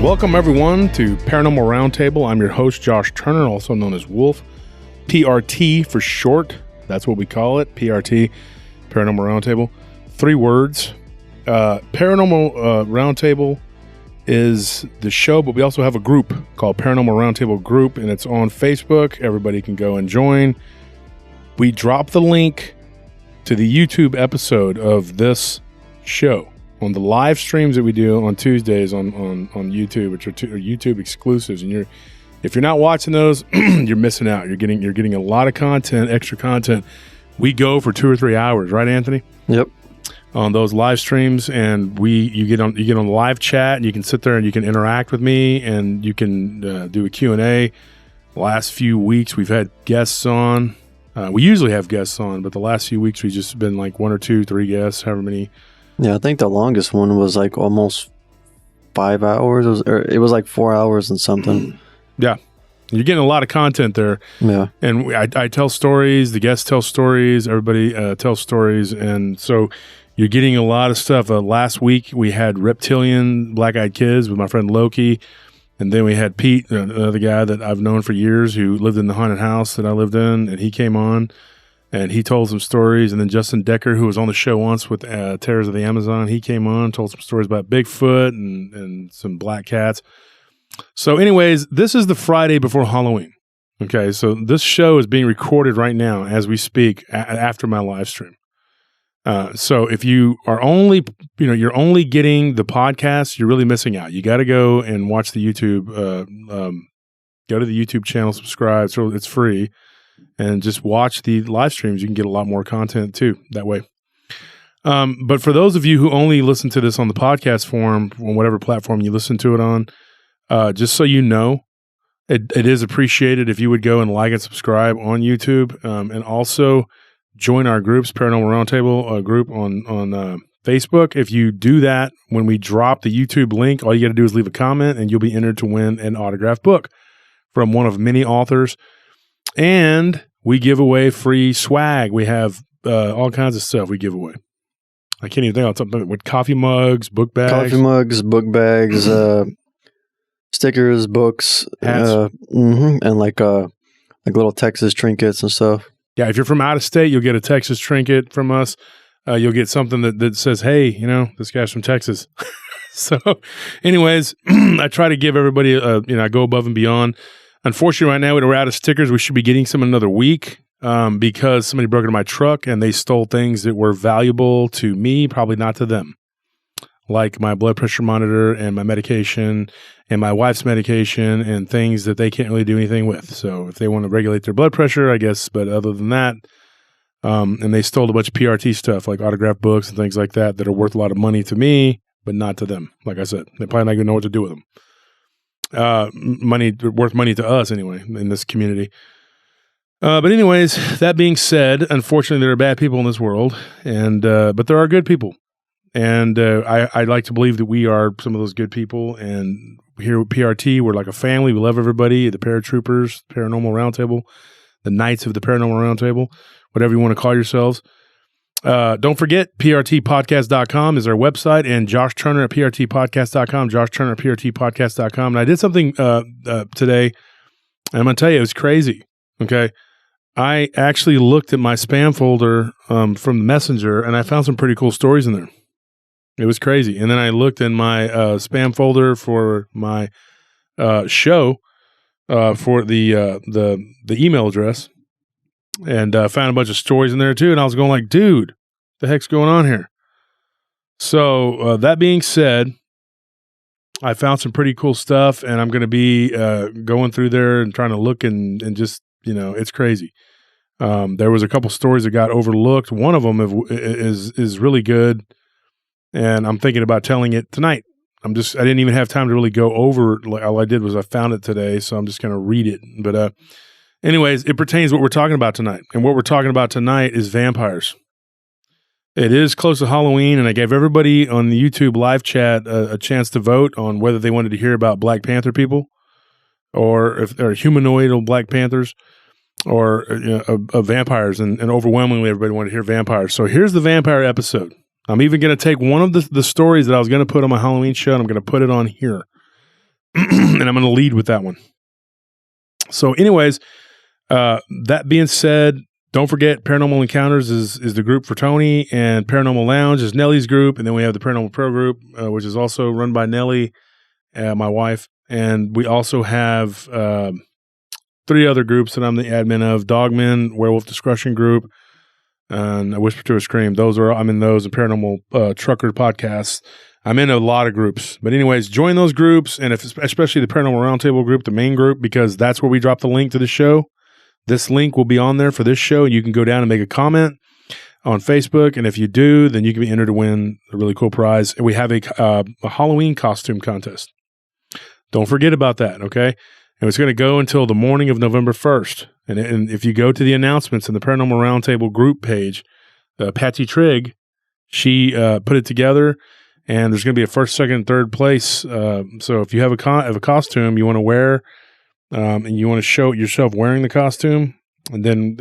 Welcome, everyone, to Paranormal Round Table. I'm your host, Josh Turner, also known as Wolf. PRT for short. That's what we call it. PRT, Paranormal Round Table. 3 words. Paranormal Round Table is the show, but we also have a group called Paranormal Round Table Group, and it's on Facebook. Everybody can go and join. We drop the link to the YouTube episode of this show on the live streams that we do on Tuesdays on YouTube, which are YouTube exclusives. And if you're not watching those, you're missing out. You're getting a lot of content, extra content. We go for 2 or 3 hours, right, Anthony? Yep. On those live streams, and you get on the live chat, and you can sit there and you can interact with me, and you can do a Q&A. Last few weeks we've had guests on. We usually have guests on, but the last few weeks we've just been like 1 or 2, 3 guests, however many. Yeah, I think the longest one was like almost 5 hours. It was like 4 hours and something. Yeah. You're getting a lot of content there. Yeah. And I tell stories, the guests tell stories, everybody tells stories. And so you're getting a lot of stuff. Last week we had Reptilian Black-Eyed Kids with my friend Loki. And then we had Pete, another guy that I've known for years who lived in the haunted house that I lived in. And he came on. And he told some stories. And then Justin Decker, who was on the show once with Terrors of the Amazon, he came on, told some stories about Bigfoot and some black cats. So anyways, this is the Friday before Halloween. Okay, so this show is being recorded right now as we speak after my live stream. So if you are you're only getting the podcast, you're really missing out. You got to go and watch the YouTube, go to the YouTube channel, subscribe. So it's free. And just watch the live streams. You can get a lot more content too that way. But for those of you who only listen to this on the podcast form, on whatever platform you listen to it on, just so you know, it is appreciated if you would go and like and subscribe on YouTube, and also join our groups, Paranormal Roundtable group on Facebook. If you do that, when we drop the YouTube link, all you got to do is leave a comment, and you'll be entered to win an autographed book from one of many authors. And we give away free swag. We have all kinds of stuff we give away. I can't even think of something with coffee mugs, book bags. Coffee mugs, book bags, stickers, books, hats. And like little Texas trinkets and stuff. Yeah, if you're from out of state, you'll get a Texas trinket from us. You'll get something that says, hey, this guy's from Texas. So anyways, I try to give everybody, I go above and beyond. Unfortunately, right now we're out of stickers. We should be getting some in another week because somebody broke into my truck and they stole things that were valuable to me, probably not to them, like my blood pressure monitor and my medication and my wife's medication and things that they can't really do anything with. So if they want to regulate their blood pressure, I guess, but other than that, and they stole a bunch of PRT stuff like autographed books and things like that are worth a lot of money to me, but not to them. Like I said, they probably not going to know what to do with them. Worth money to us anyway in this community. But anyways, that being said, unfortunately, there are bad people in this world, and but there are good people, and I like to believe that we are some of those good people. And here at PRT, we're like a family. We love everybody. The paratroopers, Paranormal Roundtable, the Knights of the Paranormal Roundtable, whatever you want to call yourselves. Don't forget, prtpodcast.com is our website, and Josh Turner at prtpodcast.com, Josh Turner at prtpodcast.com. And I did something today, and I'm going to tell you, it was crazy, okay? I actually looked at my spam folder from the Messenger, and I found some pretty cool stories in there. It was crazy. And then I looked in my spam folder for my show for the email address, and found a bunch of stories in there too. And I was going like, dude, what the heck's going on here? So that being said, I found some pretty cool stuff, and I'm going to be going through there and trying to look and just, it's crazy. There was a couple stories that got overlooked. One of them is really good, and I'm thinking about telling it tonight. I didn't even have time to really go over. All I did was I found it today, so I'm just going to read it. But anyways, it pertains to what we're talking about tonight. And what we're talking about tonight is vampires. It is close to Halloween, and I gave everybody on the YouTube live chat a chance to vote on whether they wanted to hear about Black Panther people, or if they're humanoid Black Panthers, or vampires. And overwhelmingly, everybody wanted to hear vampires. So here's the vampire episode. I'm even going to take one of the stories that I was going to put on my Halloween show, and I'm going to put it on here. and I'm going to lead with that one. So anyways, that being said, don't forget Paranormal Encounters is the group for Tony, and Paranormal Lounge is Nellie's group. And then we have the Paranormal Pro group, which is also run by Nellie, my wife. And we also have 3 other groups that I'm the admin of: Dogmen, Werewolf Discretion Group, and Whisper to a Scream. I'm in those, and Paranormal Trucker podcasts. I'm in a lot of groups. But anyways, join those groups, and especially the Paranormal Round Table group, the main group, because that's where we drop the link to the show. This link will be on there for this show, and you can go down and make a comment on Facebook. And if you do, then you can be entered to win a really cool prize. And we have a Halloween costume contest. Don't forget about that, okay? And it's going to go until the morning of November 1st. And if you go to the announcements in the Paranormal Roundtable group page, Patsy Trigg, she put it together, and there's going to be a first, second, and third place. So if you have a costume you want to wear, and you want to show yourself wearing the costume, and then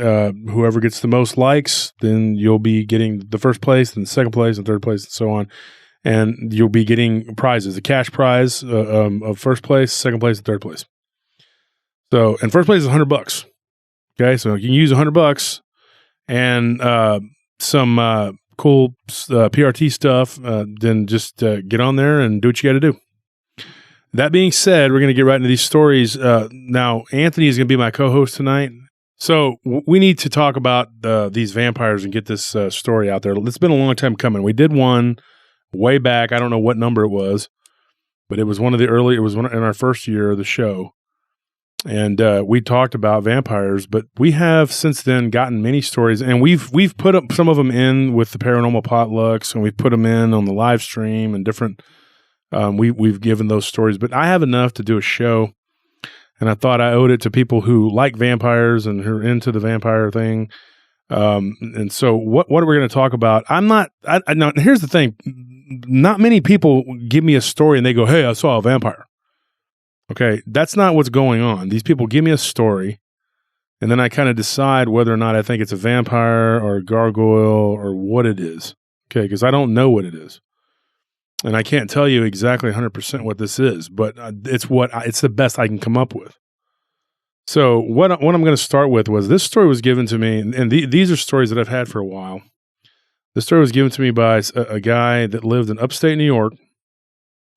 whoever gets the most likes, then you'll be getting the first place, and second place, and third place, and so on. And you'll be getting prizes, the cash prize of first place, second place, and third place. So, and first place is $100. Okay, so you can use $100 and some cool PRT stuff. Then just get on there and do what you got to do. That being said, we're going to get right into these stories. Now, Anthony is going to be my co-host tonight. So we need to talk about these vampires and get this story out there. It's been a long time coming. We did one way back. I don't know what number it was, but it was in our first year of the show. And we talked about vampires, but we have since then gotten many stories, and we've put up some of them in with the paranormal potlucks, and we've put them in on the live stream and different. We've given those stories, but I have enough to do a show, and I thought I owed it to people who like vampires and who are into the vampire thing. And so what are we going to talk about? Now, here's the thing. Not many people give me a story and they go, "Hey, I saw a vampire." Okay. That's not what's going on. These people give me a story, and then I kind of decide whether or not I think it's a vampire or a gargoyle or what it is. Okay. Because I don't know what it is. And I can't tell you exactly 100% what this is, but it's the best I can come up with. So what I'm going to start with was this story was given to me, and these are stories that I've had for a while. This story was given to me by a guy that lived in upstate New York.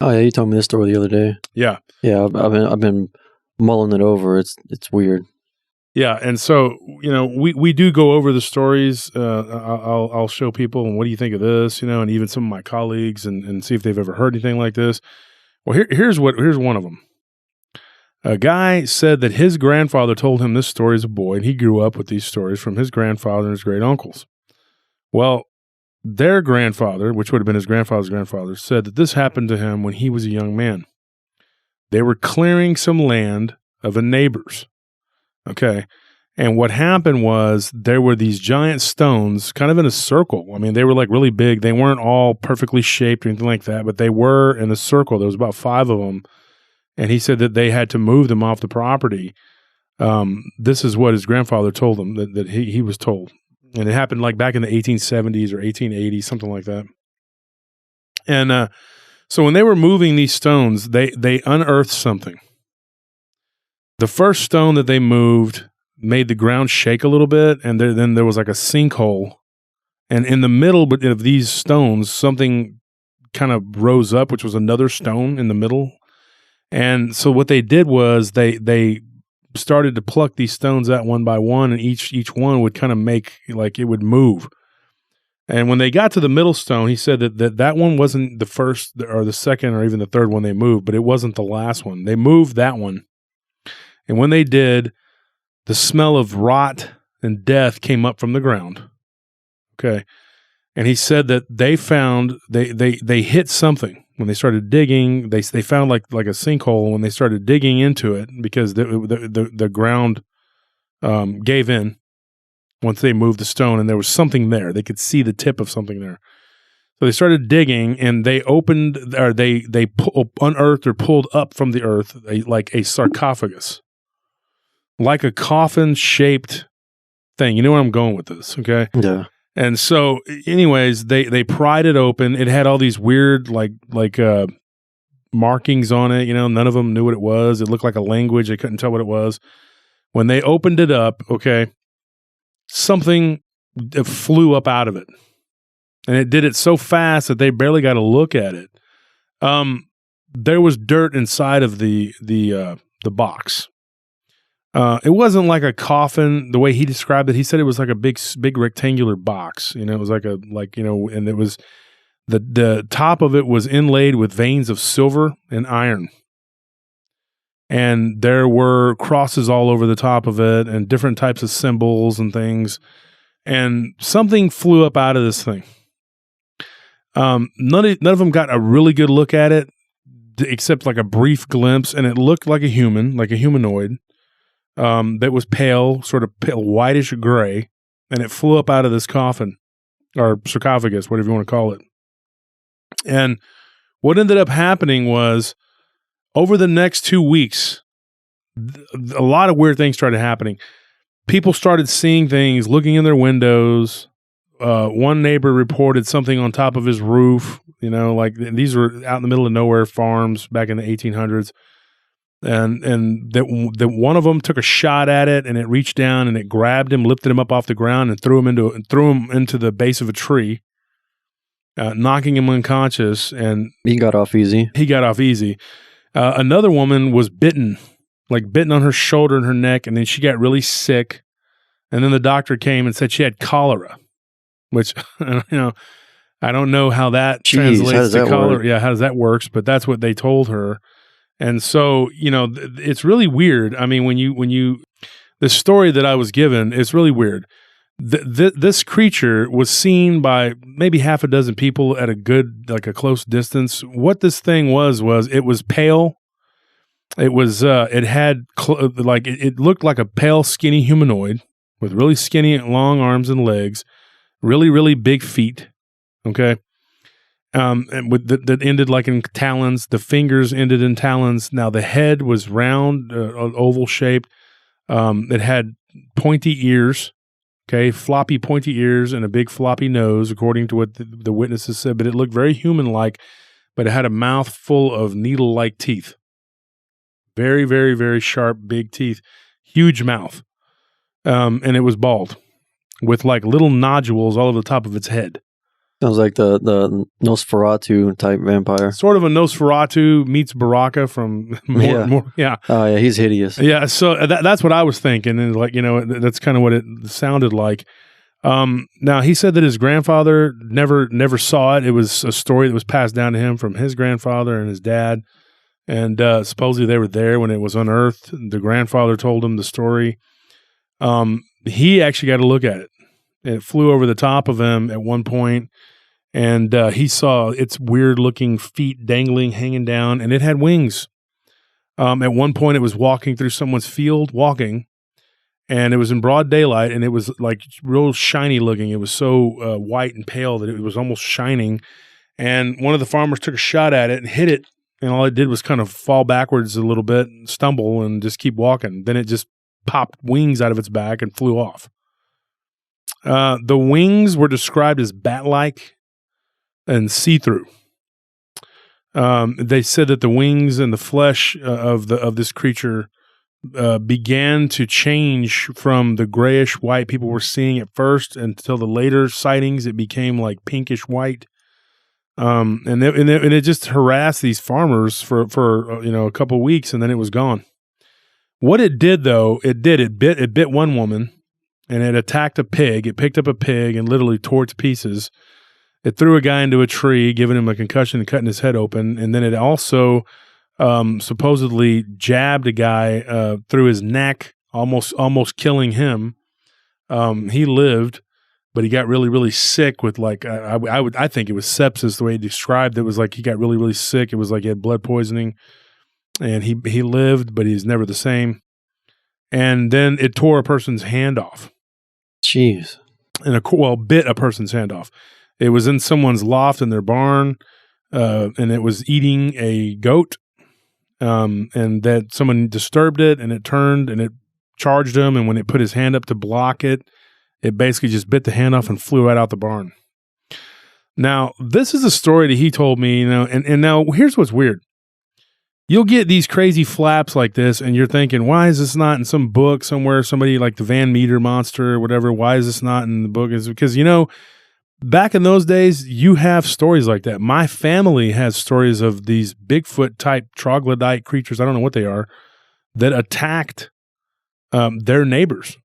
Oh yeah, you told me this story the other day. Yeah, yeah, I've been mulling it over. It's weird. Yeah, and so we do go over the stories. I'll show people, and what do you think of this? And even some of my colleagues, and see if they've ever heard anything like this. Well, here's one of them. A guy said that his grandfather told him this story as a boy, and he grew up with these stories from his grandfather and his great uncles. Well, their grandfather, which would have been his grandfather's grandfather, said that this happened to him when he was a young man. They were clearing some land of a neighbor's. Okay. And what happened was there were these giant stones kind of in a circle. I mean, they were like really big. They weren't all perfectly shaped or anything like that, but they were in a circle. There was about 5 of them. And he said that they had to move them off the property. This is what his grandfather told him that he was told. And it happened like back in the 1870s or 1880s, something like that. And so when they were moving these stones, they unearthed something. The first stone that they moved made the ground shake a little bit, and then there was like a sinkhole. And in the middle of these stones, something kind of rose up, which was another stone in the middle. And so what they did was they started to pluck these stones out one by one, and each one would kind of make like it would move. And when they got to the middle stone, he said that one wasn't the first or the second or even the third one they moved, but it wasn't the last one. They moved that one. And when they did, the smell of rot and death came up from the ground. Okay. And he said that they found, they hit something. When they started digging, they found like a sinkhole when they started digging into it, because the ground gave in once they moved the stone, and there was something there. They could see the tip of something there. So they started digging, and they unearthed or pulled up from the earth like a sarcophagus. Like a coffin-shaped thing. You know where I'm going with this, okay? Yeah. And so, anyways, they pried it open. It had all these weird, like markings on it. None of them knew what it was. It looked like a language. They couldn't tell what it was. When they opened it up, okay, something flew up out of it. And it did it so fast that they barely got a look at it. There was dirt inside of the box. It wasn't like a coffin the way he described it. He said it was like a big rectangular box. It was and it was the top of it was inlaid with veins of silver and iron. And there were crosses all over the top of it and different types of symbols and things. And something flew up out of this thing. None of them got a really good look at it, except like a brief glimpse, and it looked like a human, like a humanoid, that was pale, sort of pale, whitish gray, and it flew up out of this coffin, or sarcophagus, whatever you want to call it. And what ended up happening was, over the next 2 weeks, a lot of weird things started happening. People started seeing things, looking in their windows. One neighbor reported something on top of his roof, like these were out in the middle of nowhere farms back in the 1800s. And that one of them took a shot at it, and it reached down and it grabbed him, lifted him up off the ground and threw him into the base of a tree, knocking him unconscious. And he got off easy. Another woman was bitten on her shoulder and her neck. And then she got really sick. And then the doctor came and said she had cholera. Which, I don't know how that translates to cholera. Yeah, how does that work? But that's what they told her. And so, it's really weird. I mean, the story that I was given, it's really weird. This creature was seen by maybe half a dozen people at a close distance. What this thing was it was pale. It was, it had, it looked like a pale, skinny humanoid with really skinny, long arms and legs. Really, really big feet, okay, and that ended like in talons. The fingers ended in talons. Now the head was round, oval shaped. It had pointy ears, okay, floppy pointy ears, and a big floppy nose, according to what the witnesses said. But it looked very human-like. But it had a mouth full of needle-like teeth, very, very, very sharp, big teeth, huge mouth, and it was bald, with like little nodules all over the top of its head. Sounds like the Nosferatu type vampire. Sort of a Nosferatu meets Baraka from more. Yeah. Oh yeah, he's hideous. Yeah, so that's what I was thinking, and that's kind of what it sounded like. Now he said that his grandfather never saw it. It was a story that was passed down to him from his grandfather and his dad, and supposedly they were there when it was unearthed. The grandfather told him the story. He actually got a look at it. It flew over the top of him at one point, and he saw its weird-looking feet dangling, hanging down, and it had wings. At one point, it was walking through someone's field, and it was in broad daylight, and it was like real shiny looking. It was so white and pale that it was almost shining, and one of the farmers took a shot at it and hit it, and all it did was kind of fall backwards a little bit, and stumble, and just keep walking. Then it just popped wings out of its back and flew off. The wings were described as bat-like and see-through. They said that the wings and the flesh of this creature began to change from the grayish white people were seeing at first until the later sightings. It became like pinkish white, and it just harassed these farmers for a couple of weeks, and then it was gone. What it did, though, it bit one woman, and it attacked a pig. It picked up a pig and literally tore it to pieces. It threw a guy into a tree, giving him a concussion and cutting his head open. And then it also supposedly jabbed a guy through his neck, almost killing him. He lived, but he got really, really sick with I think it was sepsis the way he described it. Was like he got really, really sick. It was like he had blood poisoning. And he lived, but he's never the same. And then it tore a person's hand off. Jeez. And bit a person's hand off. It was in someone's loft in their barn, and it was eating a goat, and that someone disturbed it, and it turned, and it charged him, and when it put his hand up to block it, it basically just bit the hand off and flew right out the barn. Now, this is a story that he told me, and now here's what's weird. you'll get these crazy flaps like this, and you're thinking, why is this not in some book somewhere? Somebody like the Van Meter monster or whatever. Why is this not in the book? Is because, back in those days, you have stories like that. My family has stories of these Bigfoot type troglodyte creatures. I don't know what they are, that attacked their neighbors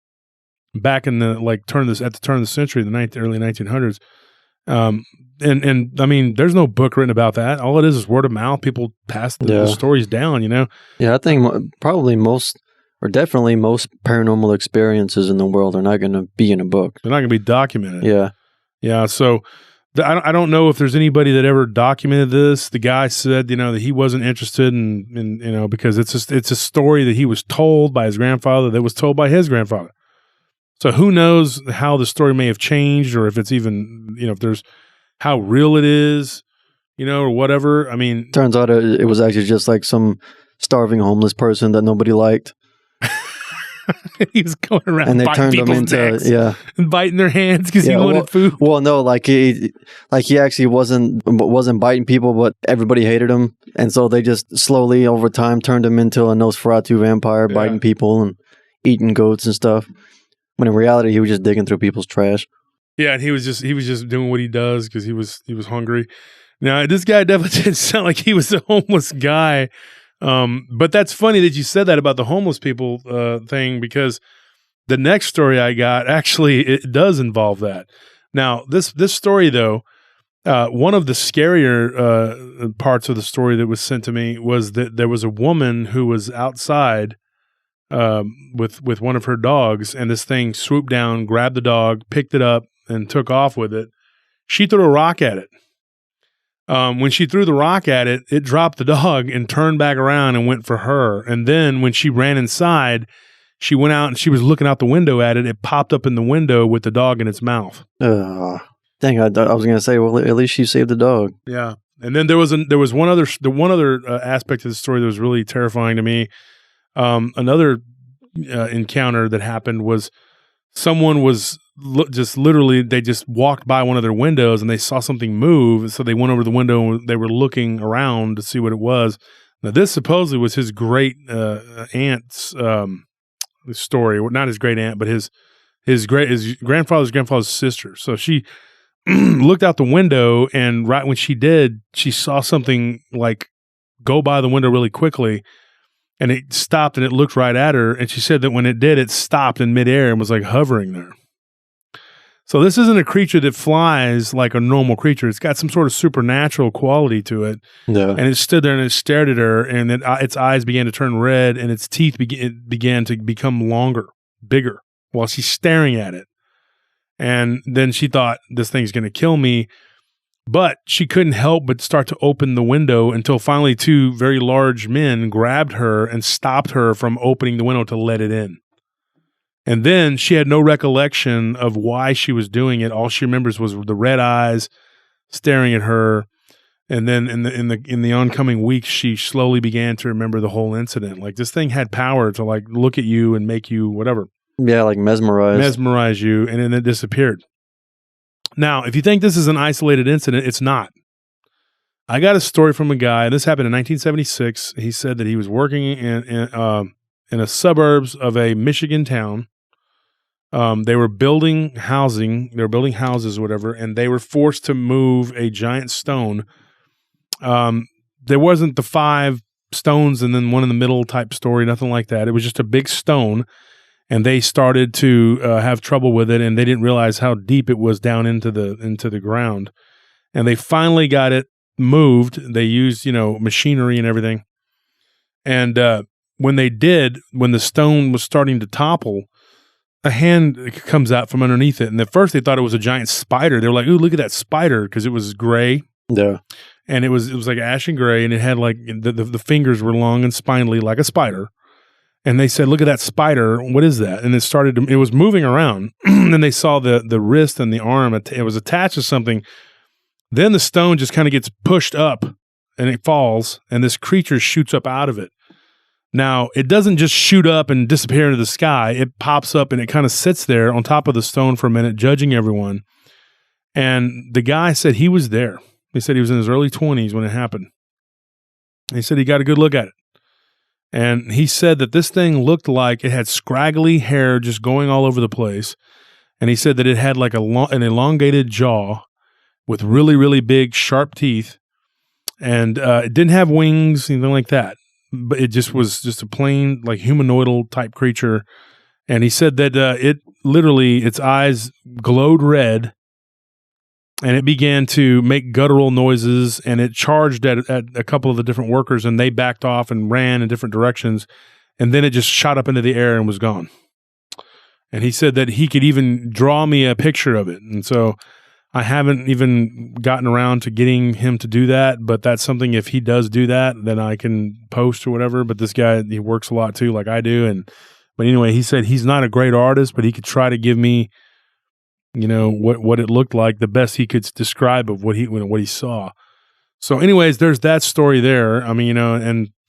back in the at the turn of the century, the early 1900s. And I mean, there's no book written about that. All it is word of mouth. People pass the stories down, Yeah, I think probably definitely most paranormal experiences in the world are not going to be in a book. They're not going to be documented. Yeah. Yeah. So I don't know if there's anybody that ever documented this. The guy said, that he wasn't interested in because it's a story that he was told by his grandfather that was told by his grandfather. So who knows how the story may have changed, or if it's even, if there's how real it is, or whatever. I mean, turns out it was actually just like some starving homeless person that nobody liked. He was going around and they biting turned him into and biting their hands because he wanted food. Well, no, he actually wasn't biting people, but everybody hated him, and so they just slowly over time turned him into a Nosferatu vampire, biting people and eating goats and stuff. When in reality, he was just digging through people's trash. Yeah, and he was just doing what he does because he was hungry. Now, this guy definitely didn't sound like he was a homeless guy. But that's funny that you said that about the homeless people thing, because the next story I got, actually, it does involve that. Now, this story, though, one of the scarier parts of the story that was sent to me was that there was a woman who was outside with one of her dogs, and this thing swooped down, grabbed the dog, picked it up, and took off with it. She threw a rock at it. When she threw the rock at it, it dropped the dog and turned back around and went for her. And then when she ran inside, she went out and she was looking out the window at it. It popped up in the window with the dog in its mouth. Dang, I was going to say, well, at least she saved the dog. Yeah. And then there was one other aspect of the story that was really terrifying to me. Another encounter that happened was someone was just literally, they just walked by one of their windows and they saw something move. So they went over the window and they were looking around to see what it was. Now, this supposedly was his great aunt's story. Not his great aunt, but his grandfather's sister. So she looked out the window, and right when she did, she saw something like go by the window really quickly. And it stopped and it looked right at her. And she said that when it did, it stopped in midair and was like hovering there. So this isn't a creature that flies like a normal creature. It's got some sort of supernatural quality to it. Yeah. And it stood there and it stared at her, and then its eyes began to turn red and its teeth began to become longer, bigger, while she's staring at it. And then she thought, this thing's going to kill me. But she couldn't help but start to open the window until finally two very large men grabbed her and stopped her from opening the window to let it in. And then she had no recollection of why she was doing it. All she remembers was the red eyes staring at her. And then in the oncoming weeks, she slowly began to remember the whole incident. Like, this thing had power to like look at you and make you whatever. Yeah, like mesmerize you, and then it disappeared. Now, if you think this is an isolated incident, it's not. I got a story from a guy. This happened in 1976. He said that he was working in the suburbs of a Michigan town. They were building housing. They were building houses, or whatever, and they were forced to move a giant stone. There wasn't the 5 stones and then one in the middle type story, nothing like that. It was just a big stone. And they started to have trouble with it, and they didn't realize how deep it was down into the ground. And they finally got it moved. They used, machinery and everything. And when they did, when the stone was starting to topple, a hand comes out from underneath it. And at first they thought it was a giant spider. They were like, "Ooh, look at that spider," because it was gray. Yeah. And it was like ashen gray, and it had like the fingers were long and spindly like a spider. And they said, "Look at that spider. What is that?" And it was moving around. And they saw the wrist and the arm. It was attached to something. Then the stone just kind of gets pushed up and it falls, and this creature shoots up out of it. Now, it doesn't just shoot up and disappear into the sky. It pops up and it kind of sits there on top of the stone for a minute, judging everyone. And the guy said he was there. He said he was in his early 20s when it happened. He said he got a good look at it. And he said that this thing looked like it had scraggly hair just going all over the place. And he said that it had like an elongated jaw with really, really big, sharp teeth. And it didn't have wings, anything like that. But it just was just a plain, like, humanoidal type creature. And he said that its eyes glowed red. And it began to make guttural noises, and it charged at a couple of the different workers, and they backed off and ran in different directions. And then it just shot up into the air and was gone. And he said that he could even draw me a picture of it. And so I haven't even gotten around to getting him to do that, but that's something, if he does do that, then I can post or whatever. But this guy, he works a lot too, like I do. But anyway, he said he's not a great artist, but he could try to give me, what it looked like, the best he could describe of what he saw. So anyways, there's that story there. I mean,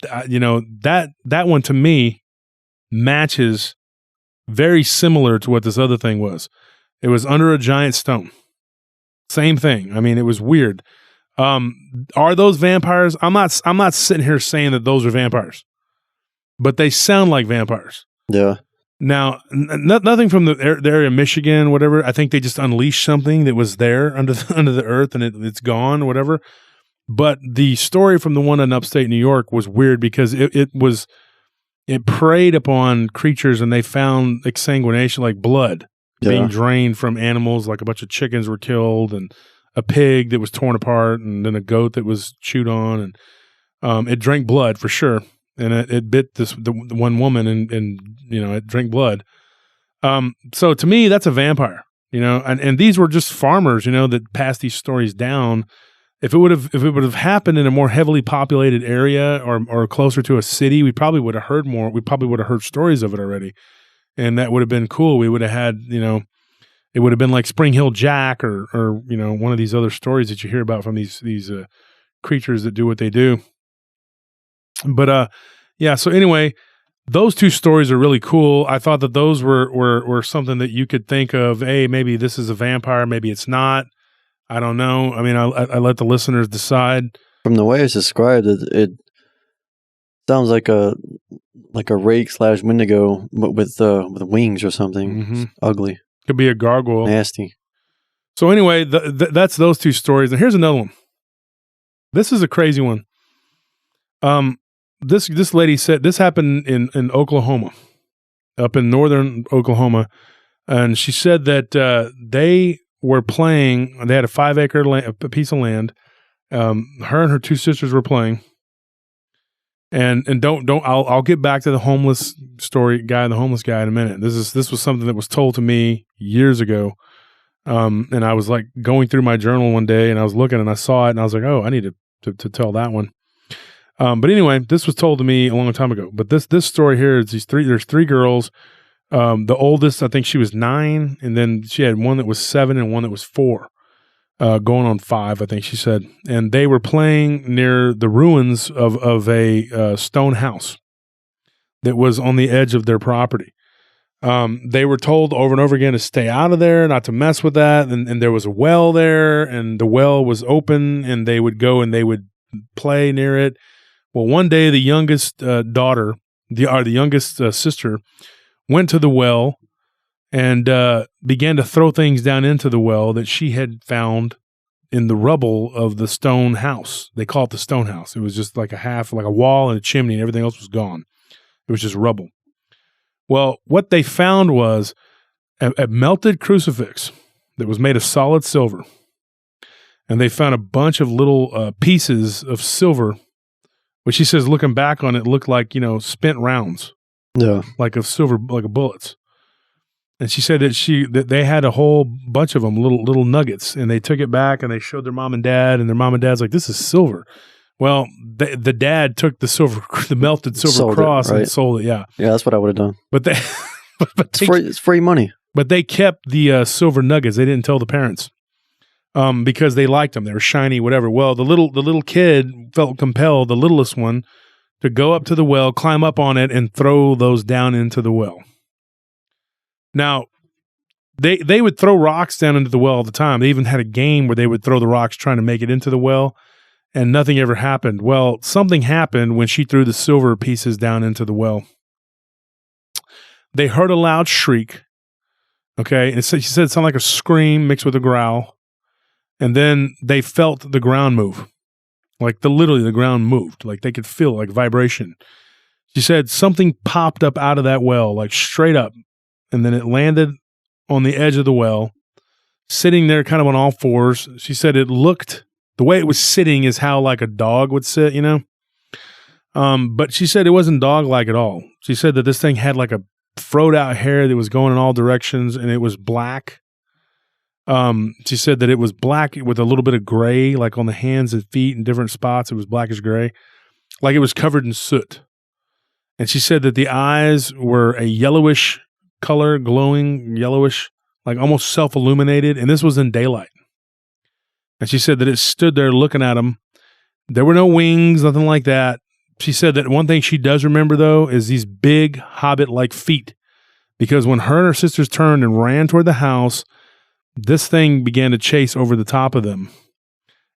that one to me matches very similar to what this other thing was. It was under a giant stone. Same thing. I mean, it was weird. Are those vampires? I'm not sitting here saying that those are vampires, but they sound like vampires. Yeah. Now, nothing from the area of Michigan, whatever. I think they just unleashed something that was there under the earth, and it's gone, whatever. But the story from the one in upstate New York was weird because it preyed upon creatures, and they found exsanguination, like blood, being drained from animals. Like a bunch of chickens were killed, and a pig that was torn apart, and then a goat that was chewed on, and it drank blood for sure. And it bit the one woman, and it drank blood. So to me, that's a vampire, and these were just farmers, that passed these stories down. If it would have happened in a more heavily populated area or closer to a city, we probably would have heard more. We probably would have heard stories of it already, and that would have been cool. We would have had, it would have been like Spring Hill Jack or one of these other stories that you hear about from these creatures that do what they do. But yeah. So anyway, those two stories are really cool. I thought that those were something that you could think of. Hey, maybe this is a vampire. Maybe it's not. I don't know. I mean, I let the listeners decide. From the way it's described, it sounds like a rake / Wendigo, but with wings or something. Mm-hmm. It's ugly. Could be a gargoyle. Nasty. So anyway, that's those two stories. And here's another one. This is a crazy one. This lady said this happened in Oklahoma, up in northern Oklahoma, and she said that they were playing. They had a 5-acre piece of land. Her and her two sisters were playing, and I'll get back to the homeless guy in a minute. This was something that was told to me years ago, and I was like going through my journal one day, and I was looking, and I saw it, and I was like, oh, I need to tell that one. But anyway, this was told to me a long time ago. But this story here is there's three girls. The oldest, I think she was 9, and then she had one that was 7 and one that was 4, going on 5, I think she said. And they were playing near the ruins of a stone house that was on the edge of their property. They were told over and over again to stay out of there, not to mess with that. And there was a well there, and the well was open, and they would go and they would play near it. Well, one day the youngest daughter, the youngest sister, went to the well and began to throw things down into the well that she had found in the rubble of the stone house. They call it the stone house. It was just like a wall and a chimney, and everything else was gone. It was just rubble. Well, what they found was a melted crucifix that was made of solid silver. And they found a bunch of little pieces of silver, which she says, looking back on it, looked like, spent rounds. Yeah. Like of silver, like of bullets. And she said that they had a whole bunch of them, little nuggets, and they took it back and they showed their mom and dad, and their mom and dad's like, this is silver. Well, the dad took the melted silver cross and sold it. Yeah. Yeah, that's what I would have done. But it's free money. But they kept the silver nuggets. They didn't tell the parents. Because they liked them. They were shiny, whatever. Well, the little kid felt compelled, the littlest one, to go up to the well, climb up on it, and throw those down into the well. Now, they would throw rocks down into the well all the time. They even had a game where they would throw the rocks trying to make it into the well. and nothing ever happened. Well, something happened when she threw the silver pieces down into the well. They heard a loud shriek. Okay. And she said it sounded like a scream mixed with a growl. And then they felt the ground move. Like literally the ground moved. Like they could feel like vibration. She said something popped up out of that well, like straight up. And then it landed on the edge of the well, sitting there kind of on all fours. She said it looked, the way it was sitting is how like a dog would sit, you know? But she said it wasn't dog-like at all. She said that this thing had like a froed out hair that was going in all directions, and it was black. She said that it was black with a little bit of gray, like on the hands and feet in different spots. It was blackish gray, like it was covered in soot. And she said that the eyes were a yellowish color, glowing yellowish, like almost self-illuminated. And this was in daylight. And she said that it stood there looking at him. There were no wings, nothing like that. She said that one thing she does remember, though, is these big hobbit-like feet. Because when her and her sisters turned and ran toward the house, this thing began to chase over the top of them.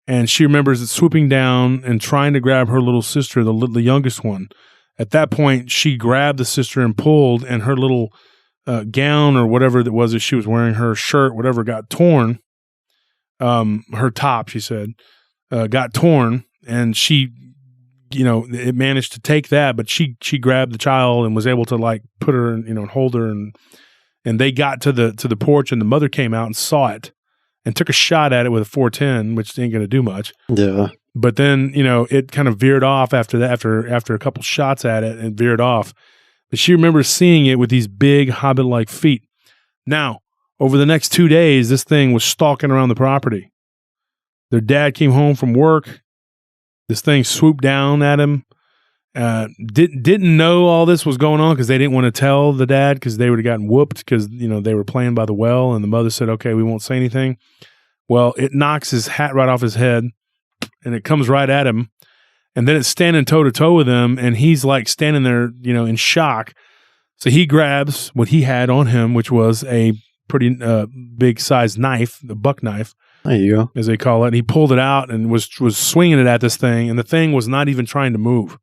And she remembers it swooping down and trying to grab her little sister, the youngest one. At that point, she grabbed the sister and pulled, and her little gown or whatever that was that she was wearing, her shirt, whatever, got torn. Her top, she said, got torn, and she, it managed to take that, but she grabbed the child and was able to like put her, and hold her, and they got to the porch, and the mother came out and saw it and took a shot at it with a 410, which ain't going to do much. Yeah. But then, it kind of veered off after that, after a couple shots at it, and veered off. But she remembers seeing it with these big hobbit-like feet. Now, over the next 2 days, this thing was stalking around the property. Their dad came home from work. This thing swooped down at him. Didn't know all this was going on because they didn't want to tell the dad because they would have gotten whooped because, they were playing by the well, and the mother said, okay, we won't say anything. Well, it knocks his hat right off his head, and it comes right at him. And then it's standing toe-to-toe with him, and he's like standing there, in shock. So he grabs what he had on him, which was a pretty big-sized knife, the buck knife. There you go. As they call it. And he pulled it out and was swinging it at this thing, and the thing was not even trying to move.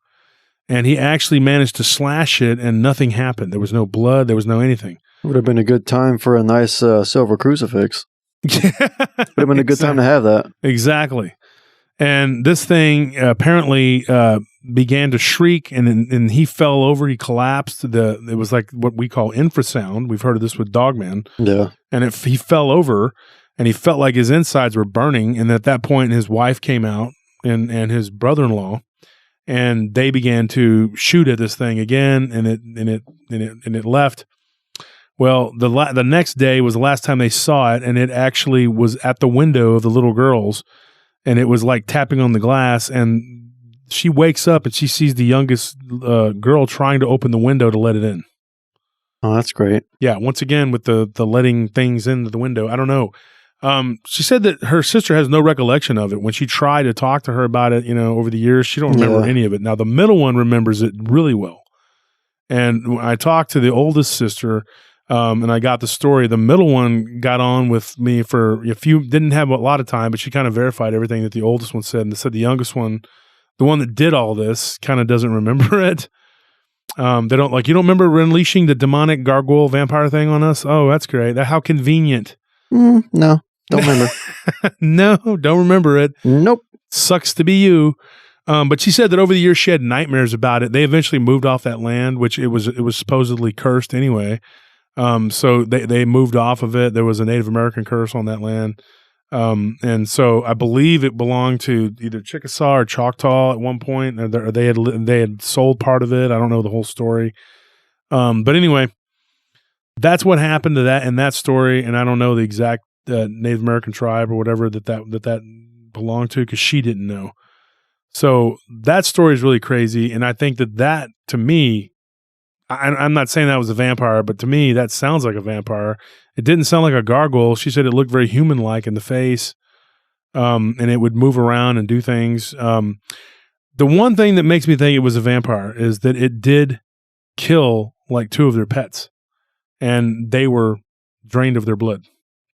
And he actually managed to slash it, and nothing happened. There was no blood. There was no anything. Would have been a good time for a nice silver crucifix. Would have been a good time to have that. Exactly. And this thing apparently began to shriek, and he fell over. He collapsed. It was like what we call infrasound. We've heard of this with Dogman. Yeah. And he fell over, and he felt like his insides were burning. And at that point, his wife came out and his brother-in-law, and they began to shoot at this thing again, and it left. Well, the next day was the last time they saw it, and it actually was at the window of the little girls. And it was like tapping on the glass, and she wakes up and she sees the youngest girl trying to open the window to let it in. Oh, that's great. Yeah, once again with the letting things into the window. I don't know. She said that her sister has no recollection of it. When she tried to talk to her about it, over the years, she don't remember any of it. Now, the middle one remembers it really well. And when I talked to the oldest sister, and I got the story. The middle one got on with me for a few, didn't have a lot of time, but she kind of verified everything that the oldest one said. And they said the youngest one, the one that did all this, kind of doesn't remember it. They don't you don't remember unleashing the demonic gargoyle vampire thing on us? Oh, that's great. How convenient. No, don't remember. No, don't remember it. Nope. Sucks to be you. But she said that over the years she had nightmares about it. They eventually moved off that land, which it was supposedly cursed anyway. So they moved off of it. There was a Native American curse on that land. And so I believe it belonged to either Chickasaw or Choctaw at one point, or they had sold part of it. I don't know the whole story. But anyway, that's what happened to that in that story. And I don't know the exact Native American tribe or whatever that belonged to, because she didn't know. So that story is really crazy. And I think that to me, I'm not saying that was a vampire, but to me, that sounds like a vampire. It didn't sound like a gargoyle. She said it looked very human-like in the face, and it would move around and do things. The one thing that makes me think it was a vampire is that it did kill like 2 of their pets, and they were drained of their blood.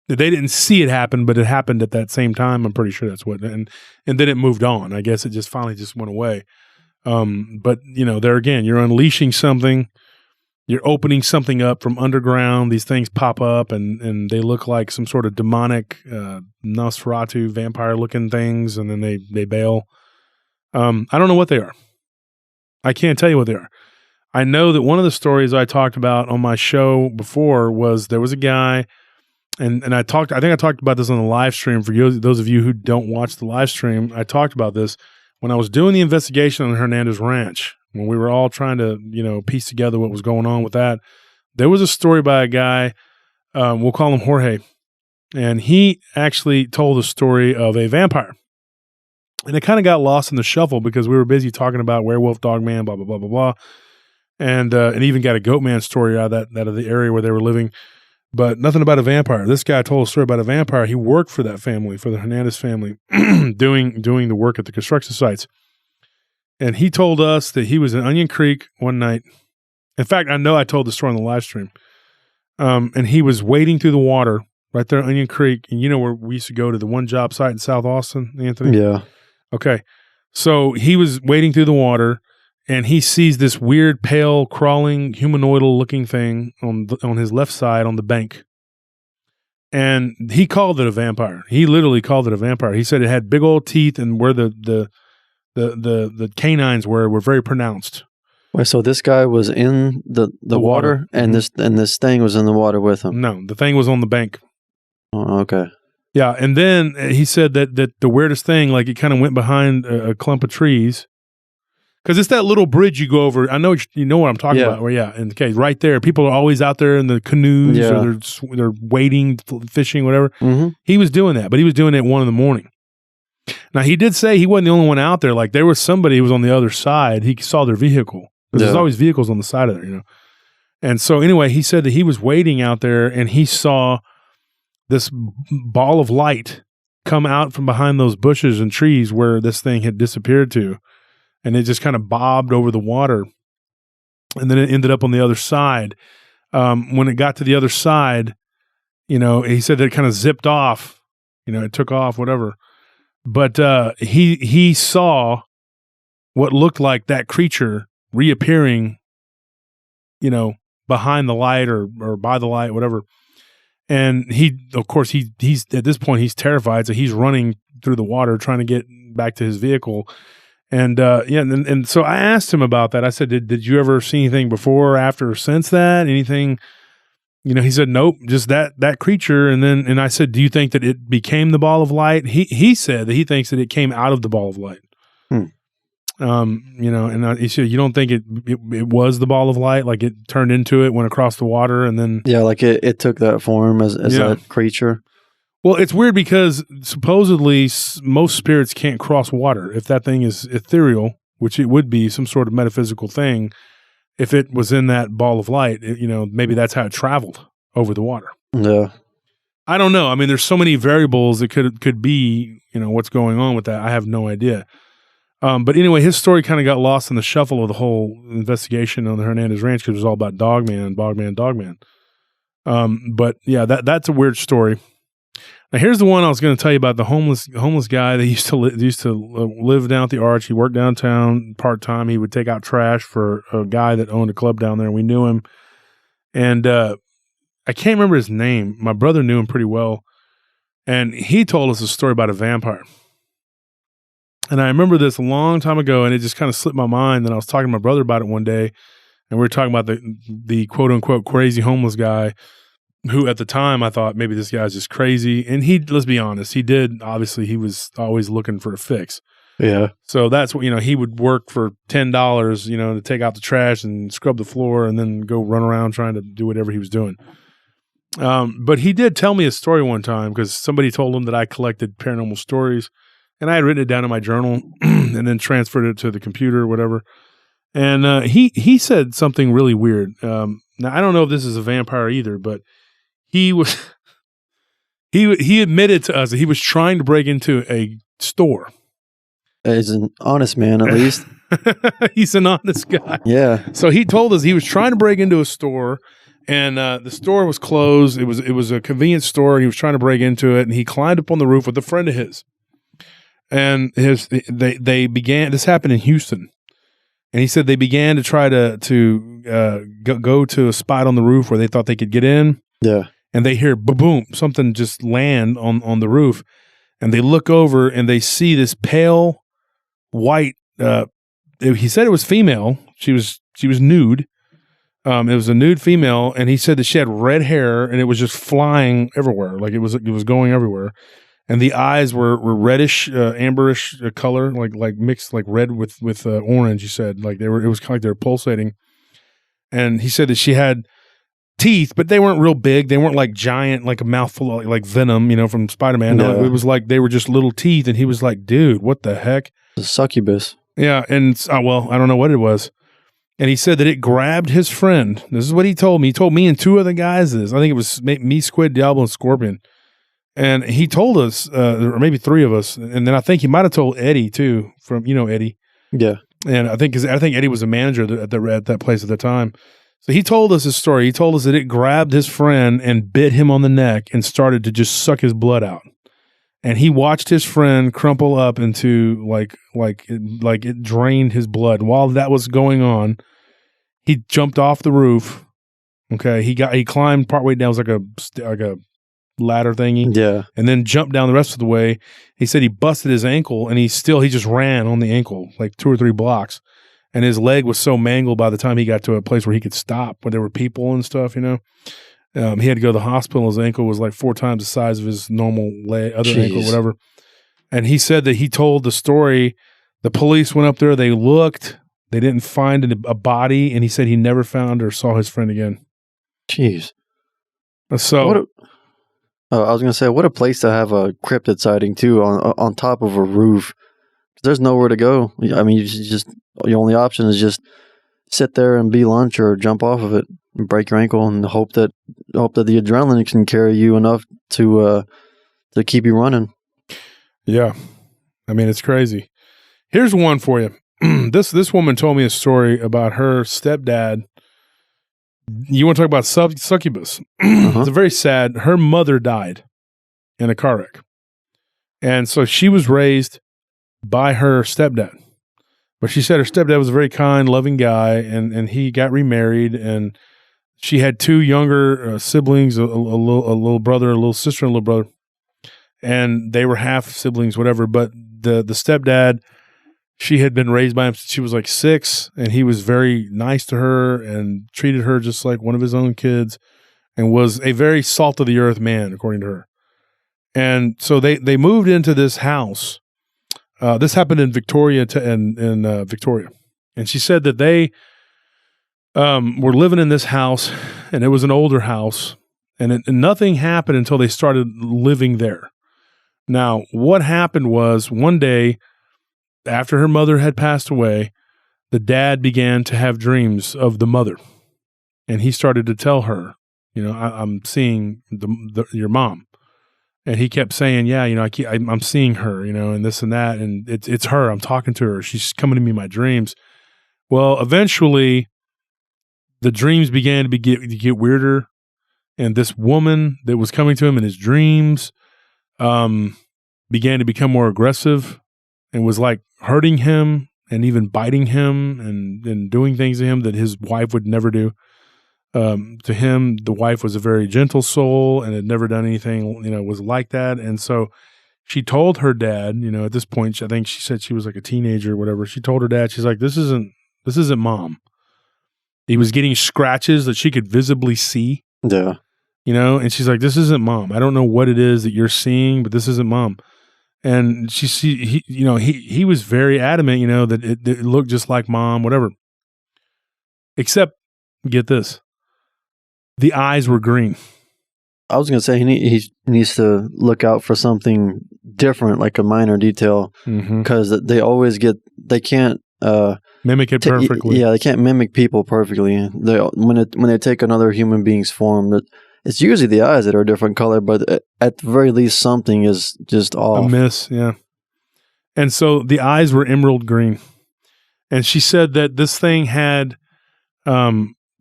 They didn't see it happen, but it happened at that same time. I'm pretty sure that's what, and then it moved on. I guess it just finally just went away. But there again, you're unleashing something. You're opening something up from underground. These things pop up, and they look like some sort of demonic Nosferatu vampire-looking things, and then they bail. I don't know what they are. I can't tell you what they are. I know that one of the stories I talked about on my show before was there was a guy, and I think I talked about this on the live stream. For you, those of you who don't watch the live stream, I talked about this when I was doing the investigation on Hernandez Ranch. When we were all trying to, piece together what was going on with that, there was a story by a guy, we'll call him Jorge, and he actually told a story of a vampire. And it kind of got lost in the shuffle because we were busy talking about werewolf, dogman, blah, blah, blah, blah, blah. And even got a goatman story out of the area where they were living, but nothing about a vampire. This guy told a story about a vampire. He worked for that family, for the Hernandez family, doing the work at the construction sites. And he told us that he was in Onion Creek one night. In fact, I know I told the story on the live stream. And he was wading through the water right there at Onion Creek. And you know where we used to go to the one job site in South Austin, Anthony? Yeah. Okay. So he was wading through the water, and he sees this weird, pale, crawling, humanoidal looking thing on his left side on the bank. And he called it a vampire. He literally called it a vampire. He said it had big old teeth, and where the canines were very pronounced. Wait, so this guy was in the water, and this thing was in the water with him? No, the thing was on the bank. Oh, okay. Yeah, and then he said that the weirdest thing, like it kind of went behind a clump of trees, because it's that little bridge you go over. I know you know what I'm talking about. Where in the case right there, people are always out there in the canoes, or they're wading, fishing, whatever. Mm-hmm. He was doing that, but he was doing it at 1 a.m. Now, he did say he wasn't the only one out there. Like, there was somebody who was on the other side. He saw their vehicle. There's always vehicles on the side of there, And so, anyway, he said that he was waiting out there, and he saw this ball of light come out from behind those bushes and trees where this thing had disappeared to. And it just kind of bobbed over the water. And then it ended up on the other side. When it got to the other side, he said that it kind of zipped off. It took off, whatever. But he saw what looked like that creature reappearing, behind the light or by the light, whatever. And he's at this point he's terrified, so he's running through the water trying to get back to his vehicle. And and so I asked him about that. I said, "Did you ever see anything before or after or since that? Anything?" He said, "Nope, just that creature." And I said, "Do you think that it became the ball of light?" He said that he thinks that it came out of the ball of light. And he said, "You don't think it was the ball of light? Like it turned into it, went across the water, and then like it took that form as that creature." Well, it's weird because supposedly most spirits can't cross water. If that thing is ethereal, which it would be some sort of metaphysical thing, if it was in that ball of light, maybe that's how it traveled over the water. Yeah. I don't know. I mean, there's so many variables that could be, what's going on with that. I have no idea. But anyway, his story kind of got lost in the shuffle of the whole investigation on the Hernandez Ranch because it was all about dogman. But yeah, that's a weird story. Now, here's the one I was going to tell you about, the homeless guy that used to live down at the Arch. He worked downtown part-time. He would take out trash for a guy that owned a club down there. We knew him. And I can't remember his name. My brother knew him pretty well. And he told us a story about a vampire. And I remember this a long time ago, and it just kind of slipped my mind. And I was talking to my brother about it one day, and we were talking about the quote-unquote crazy homeless guy, who at the time I thought maybe this guy's just crazy. And let's be honest, obviously he was always looking for a fix. Yeah. So that's what, he would work for $10, to take out the trash and scrub the floor and then go run around trying to do whatever he was doing. But he did tell me a story one time because somebody told him that I collected paranormal stories, and I had written it down in my journal and then transferred it to the computer or whatever. And he said something really weird. Now, I don't know if this is a vampire either, but he admitted to us that he was trying to break into a store. He's an honest man, at least. He's an honest guy. Yeah. So he told us he was trying to break into a store, And the store was closed. It was a convenience store, and he was trying to break into it. And he climbed up on the roof with a friend of his. And they began. This happened in Houston, and he said they began to try to go to a spot on the roof where they thought they could get in. Yeah. And they hear boom, something just land on the roof, and they look over and they see this pale white. He said it was female. She was nude. It was a nude female, and he said that she had red hair, and it was just flying everywhere, like it was going everywhere. And the eyes were reddish, amberish color, like mixed, like red with orange. He said, like it was kind of like they were pulsating. And he said that she had teeth, but they weren't real big. They weren't like giant, like a mouthful of like Venom, from Spider-Man. No. It was like they were just little teeth. And he was like, "Dude, what the heck?" The succubus. Yeah, and well, I don't know what it was. And he said that it grabbed his friend. This is what he told me. He told me and two other guys this. I think it was me, Squid, Diablo, and Scorpion. And he told us, or maybe three of us, and then I think he might have told Eddie too. From Eddie. Yeah. And I think Eddie was a manager at that place at the time. So he told us his story. He told us that it grabbed his friend and bit him on the neck and started to just suck his blood out. And he watched his friend crumple up into like it drained his blood. While that was going on, he jumped off the roof. Okay, he climbed partway down. It was like a ladder thingy. Yeah, and then jumped down the rest of the way. He said he busted his ankle, and he just ran on the ankle like 2 or 3 blocks, and his leg was so mangled by the time he got to a place where he could stop, where there were people and stuff. He had to go to the hospital. His ankle was like 4 times the size of his normal ankle, whatever. And he said that he told the story. The police went up there. They looked. They didn't find a body. And he said he never found or saw his friend again. Jeez. So I was going to say, what a place to have a cryptid sighting, too, on top of a roof. There's nowhere to go. I mean, your only option is just sit there and be lunch or jump off of it and break your ankle and hope that the adrenaline can carry you enough to keep you running. Yeah. I mean, it's crazy. Here's one for you. This woman told me a story about her stepdad. You want to talk about succubus? It's very sad. Her mother died in a car wreck. And so she was raised by her stepdad. But she said her stepdad was a very kind, loving guy, and he got remarried, and she had 2 younger siblings, a little brother, a little sister, and a little brother. And they were half siblings, whatever. But the stepdad, she had been raised by him since she was like 6, and he was very nice to her and treated her just like one of his own kids, and was a very salt of the earth man, according to her. And so they moved into this house. This happened in Victoria, Victoria. And she said that they were living in this house, and it was an older house, and nothing happened until they started living there. Now, what happened was one day, after her mother had passed away, the dad began to have dreams of the mother, and he started to tell her, I'm seeing your mom. And he kept saying, yeah, I'm seeing her, and this and that, and it's her. I'm talking to her. She's coming to me in my dreams. Well, eventually, the dreams began to get weirder, and this woman that was coming to him in his dreams began to become more aggressive and was like hurting him and even biting him and doing things to him that his wife would never do. To him, the wife was a very gentle soul and had never done anything, was like that. And so she told her dad, at this point, I think she said she was like a teenager or whatever. She told her dad, she's like, this isn't mom. He was getting scratches that she could visibly see. Yeah. And she's like, this isn't mom. I don't know what it is that you're seeing, but this isn't mom. And he was very adamant, that it looked just like mom, whatever. Except, get this. The eyes were green. I was going to say he needs to look out for something different, like a minor detail, because they can't mimic it perfectly. Yeah, they can't mimic people perfectly. When they take another human being's form, it's usually the eyes that are a different color, but at the very least, something is just off. A miss, yeah. And so the eyes were emerald green, and she said that this thing had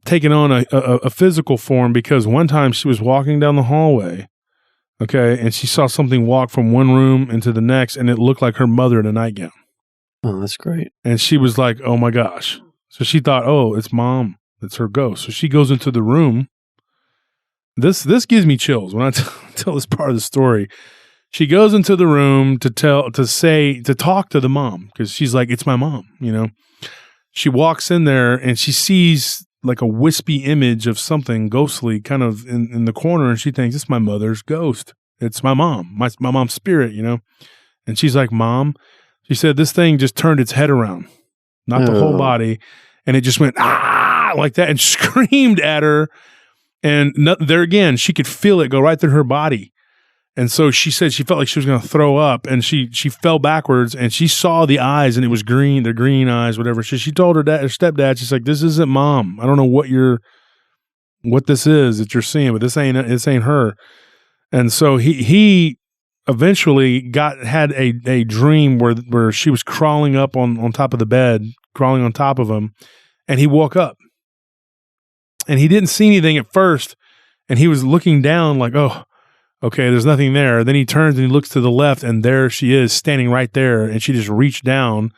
taken on a physical form, because one time she was walking down the hallway, okay, and she saw something walk from one room into the next, and it looked like her mother in a nightgown. Oh, that's great. And she was like, oh my gosh. So she thought, oh, it's mom. It's her ghost. So she goes into the room. This gives me chills when I tell this part of the story. She goes into the room to talk to the mom, because she's like, it's my mom, you know. She walks in there and she sees like a wispy image of something ghostly kind of in the corner, and she thinks, it's my mother's ghost. It's my mom, my mom's spirit, you know. And she's like, Mom, she said this thing just turned its head around, not the whole body, and it just went, ah, like that, and screamed at her. And there again, she could feel it go right through her body. And so she said she felt like she was going to throw up, and she fell backwards, and she saw the eyes, and it was green, the green eyes, whatever. She told her stepdad, she's like, this isn't mom. I don't know what this is that you're seeing, but this ain't her. And so he eventually had a dream where she was crawling up on top of the bed, crawling on top of him, and he woke up. And he didn't see anything at first, and he was looking down like, oh, okay, there's nothing there. Then he turns and he looks to the left, and there she is standing right there, and she just reached down,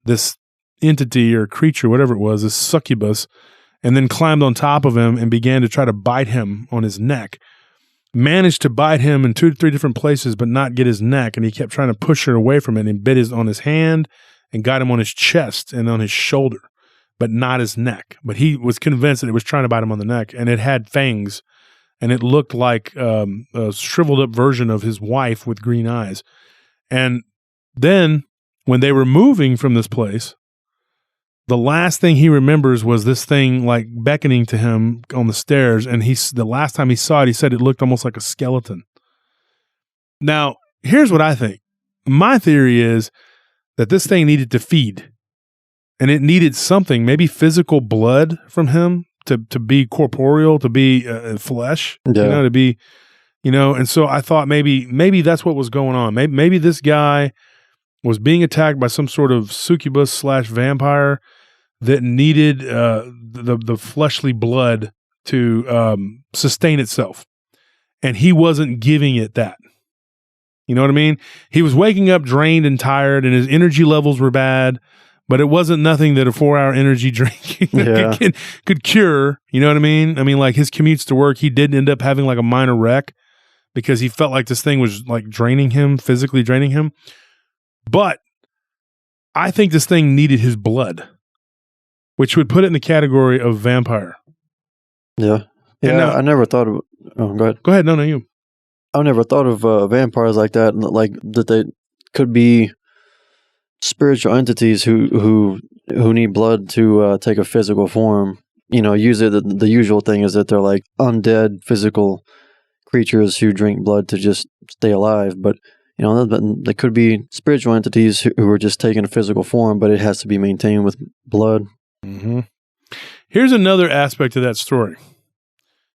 this entity or creature, whatever it was, this succubus, and then climbed on top of him and began to try to bite him on his neck. Managed to bite him in 2 to 3 different places, but not get his neck, and he kept trying to push her away from it, and bit on his hand and got him on his chest and on his shoulder, but not his neck. But he was convinced that it was trying to bite him on the neck, and it had fangs, and it looked like a shriveled up version of his wife with green eyes. And then when they were moving from this place, the last thing he remembers was this thing like beckoning to him on the stairs. And the last time he saw it, he said it looked almost like a skeleton. Now, here's what I think. My theory is that this thing needed to feed, and it needed something, maybe physical blood from him to be corporeal, to be flesh, to be, and so I thought maybe that's what was going on. Maybe this guy was being attacked by some sort of succubus / vampire that needed the fleshly blood to sustain itself, and he wasn't giving it that. You know what I mean? He was waking up drained and tired, and his energy levels were bad, but it wasn't nothing that a 4-hour energy drink could cure. You know what I mean? I mean, like his commutes to work, he did end up having like a minor wreck because he felt like this thing was like draining him, physically draining him. But I think this thing needed his blood, which would put it in the category of vampire. Yeah. Yeah. Now, I never thought of, oh, go ahead. Go ahead. No, you. I never thought of vampires like that, like that they could be spiritual entities who need blood to take a physical form. Usually the usual thing is that they're like undead physical creatures who drink blood to just stay alive. But they could be spiritual entities who are just taking a physical form, but it has to be maintained with blood. Mm-hmm. Here's another aspect of that story.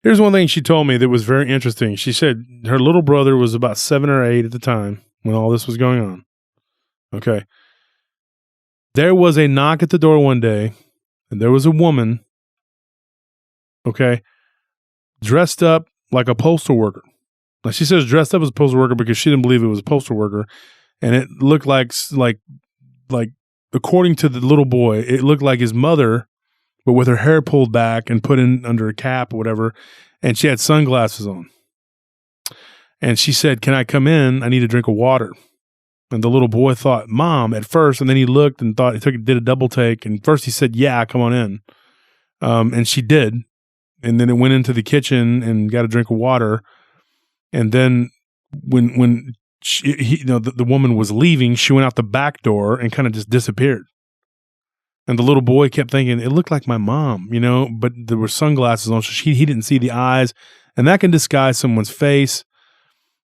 Here's one thing she told me that was very interesting. She said her little brother was about 7 or 8 at the time when all this was going on. Okay. There was a knock at the door one day, and there was a woman, okay, dressed up like a postal worker. Now, she says dressed up as a postal worker because she didn't believe it was a postal worker, and it looked like according to the little boy, it looked like his mother, but with her hair pulled back and put in under a cap or whatever, and she had sunglasses on. And she said, "Can I come in? I need a drink of water." And the little boy thought, "Mom," at first, and then he looked and thought, did a double take. And first he said, "Yeah, come on in." And she did. And then it went into the kitchen and got a drink of water. And then when the woman was leaving, she went out the back door and kind of just disappeared. And the little boy kept thinking, it looked like my mom, but there were sunglasses on, so he didn't see the eyes. And that can disguise someone's face.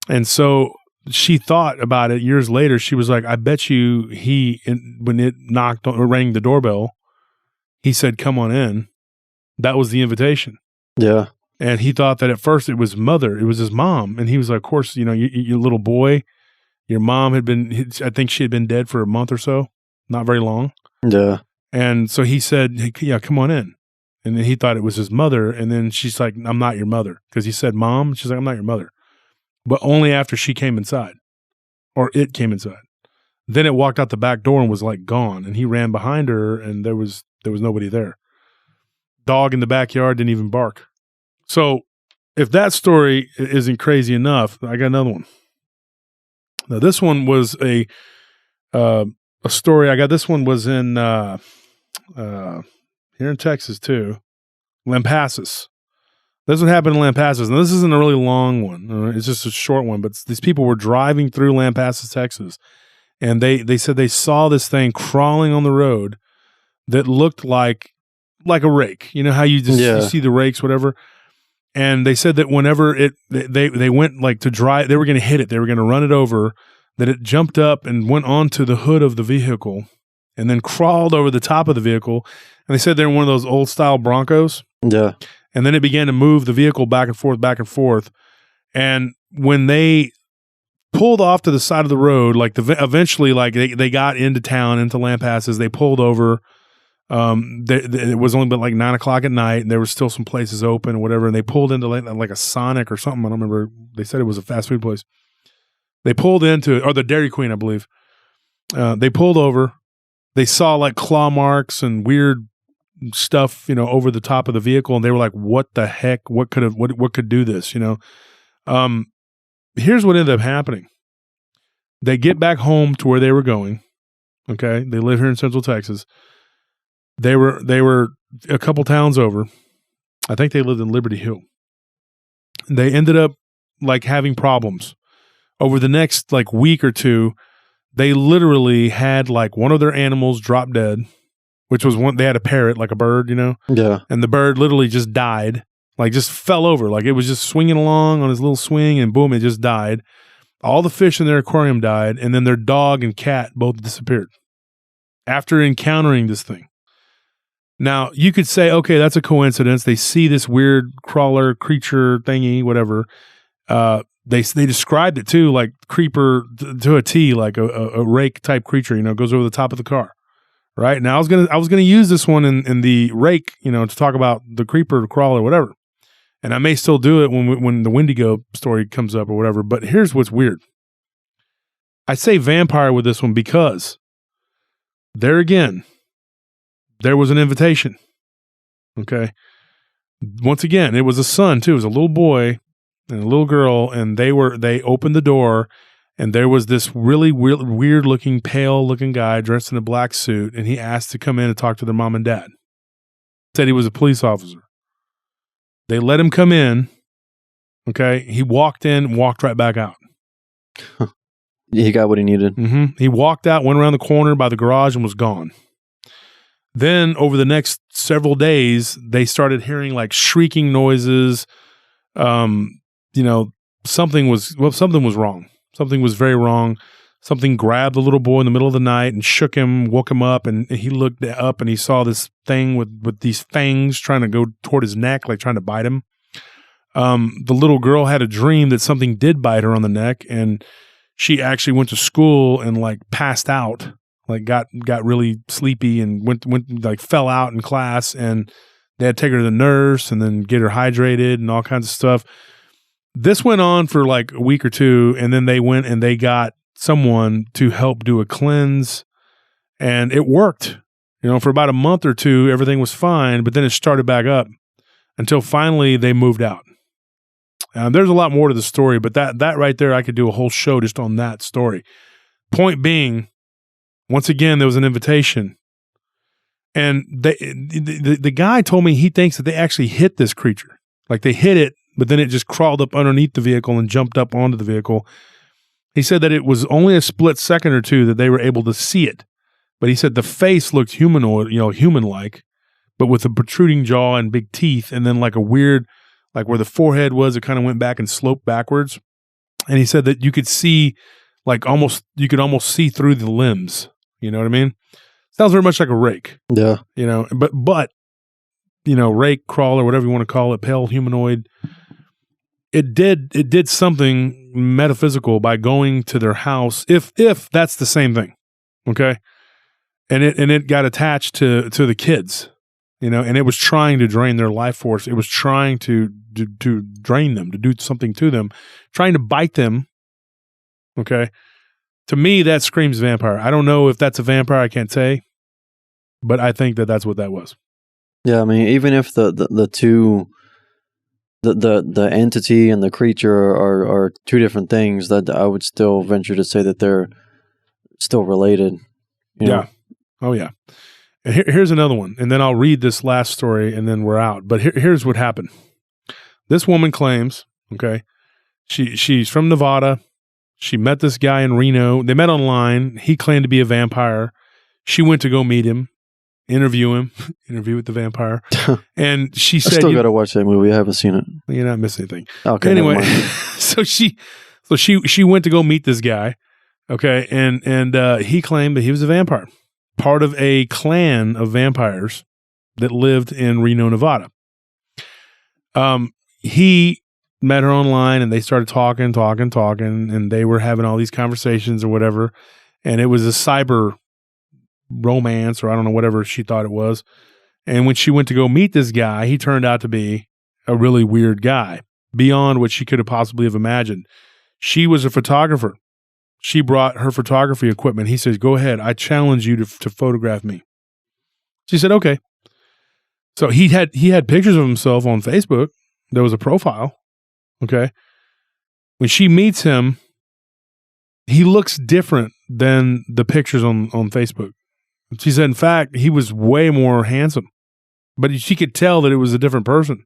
And so she thought about it years later. She was like, I bet you when it knocked or rang the doorbell, he said, "Come on in." That was the invitation. Yeah. And he thought that at first it was his mom. And he was like, of course, your little boy, your mom I think she had been dead for a month or so, not very long. Yeah. And so he said, "Hey, yeah, come on in." And then he thought it was his mother. And then she's like, I'm not your mother. Because he said, Mom. She's like, I'm not your mother. But only after she came inside. Or it came inside. Then it walked out the back door and was like gone. And he ran behind her and there was nobody there. Dog in the backyard didn't even bark. So if that story isn't crazy enough, I got another one. Now this one was a story. I got this one was in here in Texas too, Lampasas. This would happen in Lampasas. Now this isn't a really long one. It's just a short one. But these people were driving through Lampasas, Texas, and they said they saw this thing crawling on the road that looked like a rake. You know how you just you see the rakes, whatever. And they said that whenever they went like to drive, they were going to hit it. They were going to run it over. That it jumped up and went onto the hood of the vehicle, and then crawled over the top of the vehicle. And they said they're in one of those old style Broncos. Yeah. And then it began to move the vehicle back and forth, back and forth. And when they pulled off to the side of the road, like eventually, like they got into town, into Lampasas, they pulled over. It was only been like 9 o'clock at night, and there was still some places open or whatever. And they pulled into like a Sonic or something. I don't remember. They said it was a fast food place. They pulled into it, or the Dairy Queen, I believe. They pulled over. They saw like claw marks and weird stuff, over the top of the vehicle, and they were like, "What the heck? What could do this?" Here's what ended up happening. They get back home to where they were going. Okay, they live here in Central Texas. They were a couple towns over. I think they lived in Liberty Hill. They ended up like having problems. Over the next like week or two, they literally had like one of their animals drop dead, which was they had a parrot, like a bird, Yeah. And the bird literally just died, like just fell over. Like it was just swinging along on his little swing and boom, it just died. All the fish in their aquarium died. And then their dog and cat both disappeared after encountering this thing. Now you could say, okay, that's a coincidence. They see this weird crawler creature thingy, whatever. They described it too, like creeper to a T, like a rake type creature, goes over the top of the car. Right. Now I was gonna use this one in the rake, to talk about the creeper, the crawler, whatever. And I may still do it when the Wendigo story comes up or whatever. But here's what's weird. I say vampire with this one because there again, there was an invitation. Okay. Once again, it was a son too. It was a little boy and a little girl, and they opened the door, and there was this really weird looking, pale looking guy dressed in a black suit, and he asked to come in and talk to their mom and dad. Said he was a police officer. They let him come in. Okay. He walked in, walked right back out. He got what he needed. Mm-hmm. He walked out, went around the corner by the garage, and was gone. Then over the next several days, they started hearing like shrieking noises. Something was wrong. Something was very wrong. Something grabbed the little boy in the middle of the night and shook him, woke him up, and he looked up and he saw this thing with these fangs trying to go toward his neck, like trying to bite him. The little girl had a dream that something did bite her on the neck, and she actually went to school and like passed out, like got really sleepy and went like fell out in class, and they had to take her to the nurse and then get her hydrated and all kinds of stuff. This went on for like a week or two, and then they went and they got someone to help do a cleanse, and it worked. For about a month or two, everything was fine, but then it started back up until finally they moved out. There's a lot more to the story, but that right there, I could do a whole show just on that story. Point being, once again, there was an invitation, and the guy told me he thinks that they actually hit this creature. Like they hit it, but then it just crawled up underneath the vehicle and jumped up onto the vehicle. He said that it was only a split second or two that they were able to see it. But he said the face looked humanoid, human-like, but with a protruding jaw and big teeth, and then like a weird, like where the forehead was, it kind of went back and sloped backwards. And he said that you could see, you could almost see through the limbs. You know what I mean? Sounds very much like a rake. Yeah. But rake, crawler, whatever you want to call it, pale humanoid. It did something metaphysical by going to their house, if that's the same thing. Okay. And it got attached to the kids. and it was trying to drain their life force. It was trying to drain them, to do something to them, trying to bite them. Okay. To me, that screams vampire. I don't know if that's a vampire. I can't say, but I think that that's what that was. Yeah. I mean, even if the two, the entity and the creature are two different things, that I would still venture to say that they're still related. Yeah. Oh yeah. And here's another one. And then I'll read this last story and then we're out. But here's what happened. This woman claims, okay, she's from Nevada. She met this guy in Reno. They met online. He claimed to be a vampire. She went to go meet him, interview with the vampire. And she said, I still got to watch that movie. I haven't seen it. You're not missing anything. Okay. Anyway, so she went to go meet this guy. Okay. And he claimed that he was a vampire, part of a clan of vampires that lived in Reno, Nevada. He met her online and they started talking, and they were having all these conversations or whatever. And it was a cyber romance, or I don't know, whatever she thought it was. And when she went to go meet this guy, he turned out to be a really weird guy, beyond what she could have possibly have imagined. She was a photographer. She brought her photography equipment. He says, "Go ahead. I challenge you to photograph me." She said, "Okay." So he had pictures of himself on Facebook. There was a profile. Okay. When she meets him, he looks different than the pictures on Facebook. She said, in fact, he was way more handsome, but she could tell that it was a different person.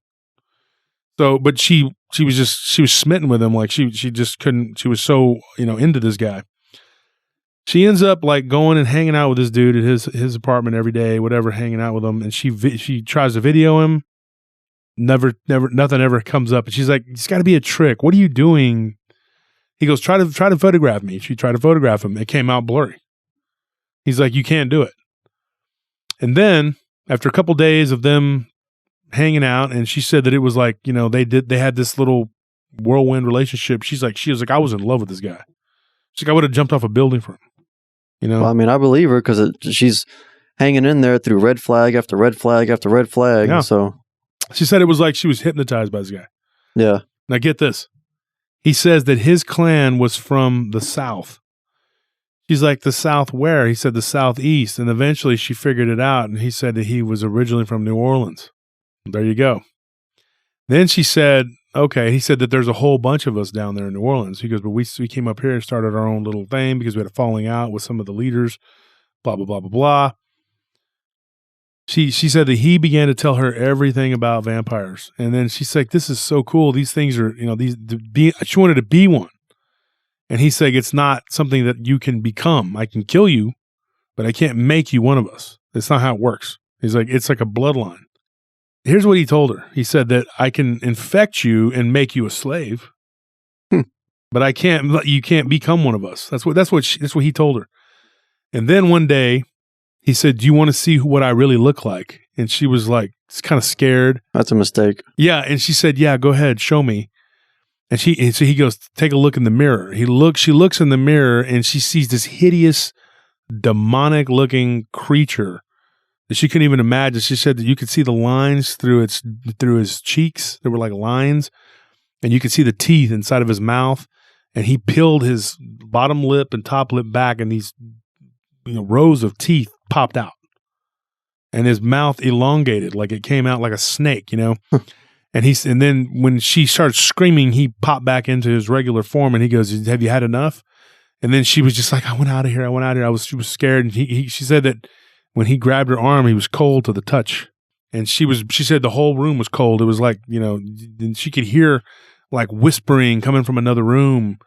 So, but she was smitten with him. Like she just couldn't, she was so, into this guy. She ends up like going and hanging out with this dude at his apartment every day, whatever, hanging out with him. And she tries to video him. Nothing ever comes up. And she's like, "It's got to be a trick. What are you doing?" He goes, try to photograph me. She tried to photograph him. It came out blurry. He's like, "You can't do it." And then after a couple days of them hanging out, and she said that it was like, they had this little whirlwind relationship. She was like, "I was in love with this guy." She's like, "I would have jumped off a building for him." Well, I mean, I believe her because she's hanging in there through red flag after red flag after red flag. Yeah. So she said it was like she was hypnotized by this guy. Yeah. Now get this. He says that his clan was from the South. She's like, "The South where?" He said, "The Southeast." And eventually she figured it out. And he said that he was originally from New Orleans. There you go. Then she said, okay, he said that there's a whole bunch of us down there in New Orleans. He goes, "But we came up here and started our own little thing because we had a falling out with some of the leaders, blah, blah, blah, blah, blah." She said that he began to tell her everything about vampires. And then she's like, "This is so cool. These things are, she wanted to be one." And he's saying, "It's not something that you can become. I can kill you, but I can't make you one of us. That's not how it works." He's like, "It's like a bloodline." Here's what he told her. He said that I can infect you and make you a slave, but you can't become one of us. That's what he told her. And then one day he said, "Do you want to see what I really look like?" And she was like, kind of scared. That's a mistake. Yeah. And she said, "Yeah, go ahead. Show me." And so he goes, "Take a look in the mirror." She looks in the mirror and she sees this hideous, demonic looking creature that she couldn't even imagine. She said that you could see the lines through his cheeks. There were like lines, and you could see the teeth inside of his mouth. And he peeled his bottom lip and top lip back, and these rows of teeth popped out, and his mouth elongated like it came out like a snake, And then when she started screaming, he popped back into his regular form, and he goes, "Have you had enough?" And then she was just like, "I went out of here. She was scared." And she said that when he grabbed her arm, he was cold to the touch. And she said the whole room was cold. It was like, and she could hear like whispering coming from another room.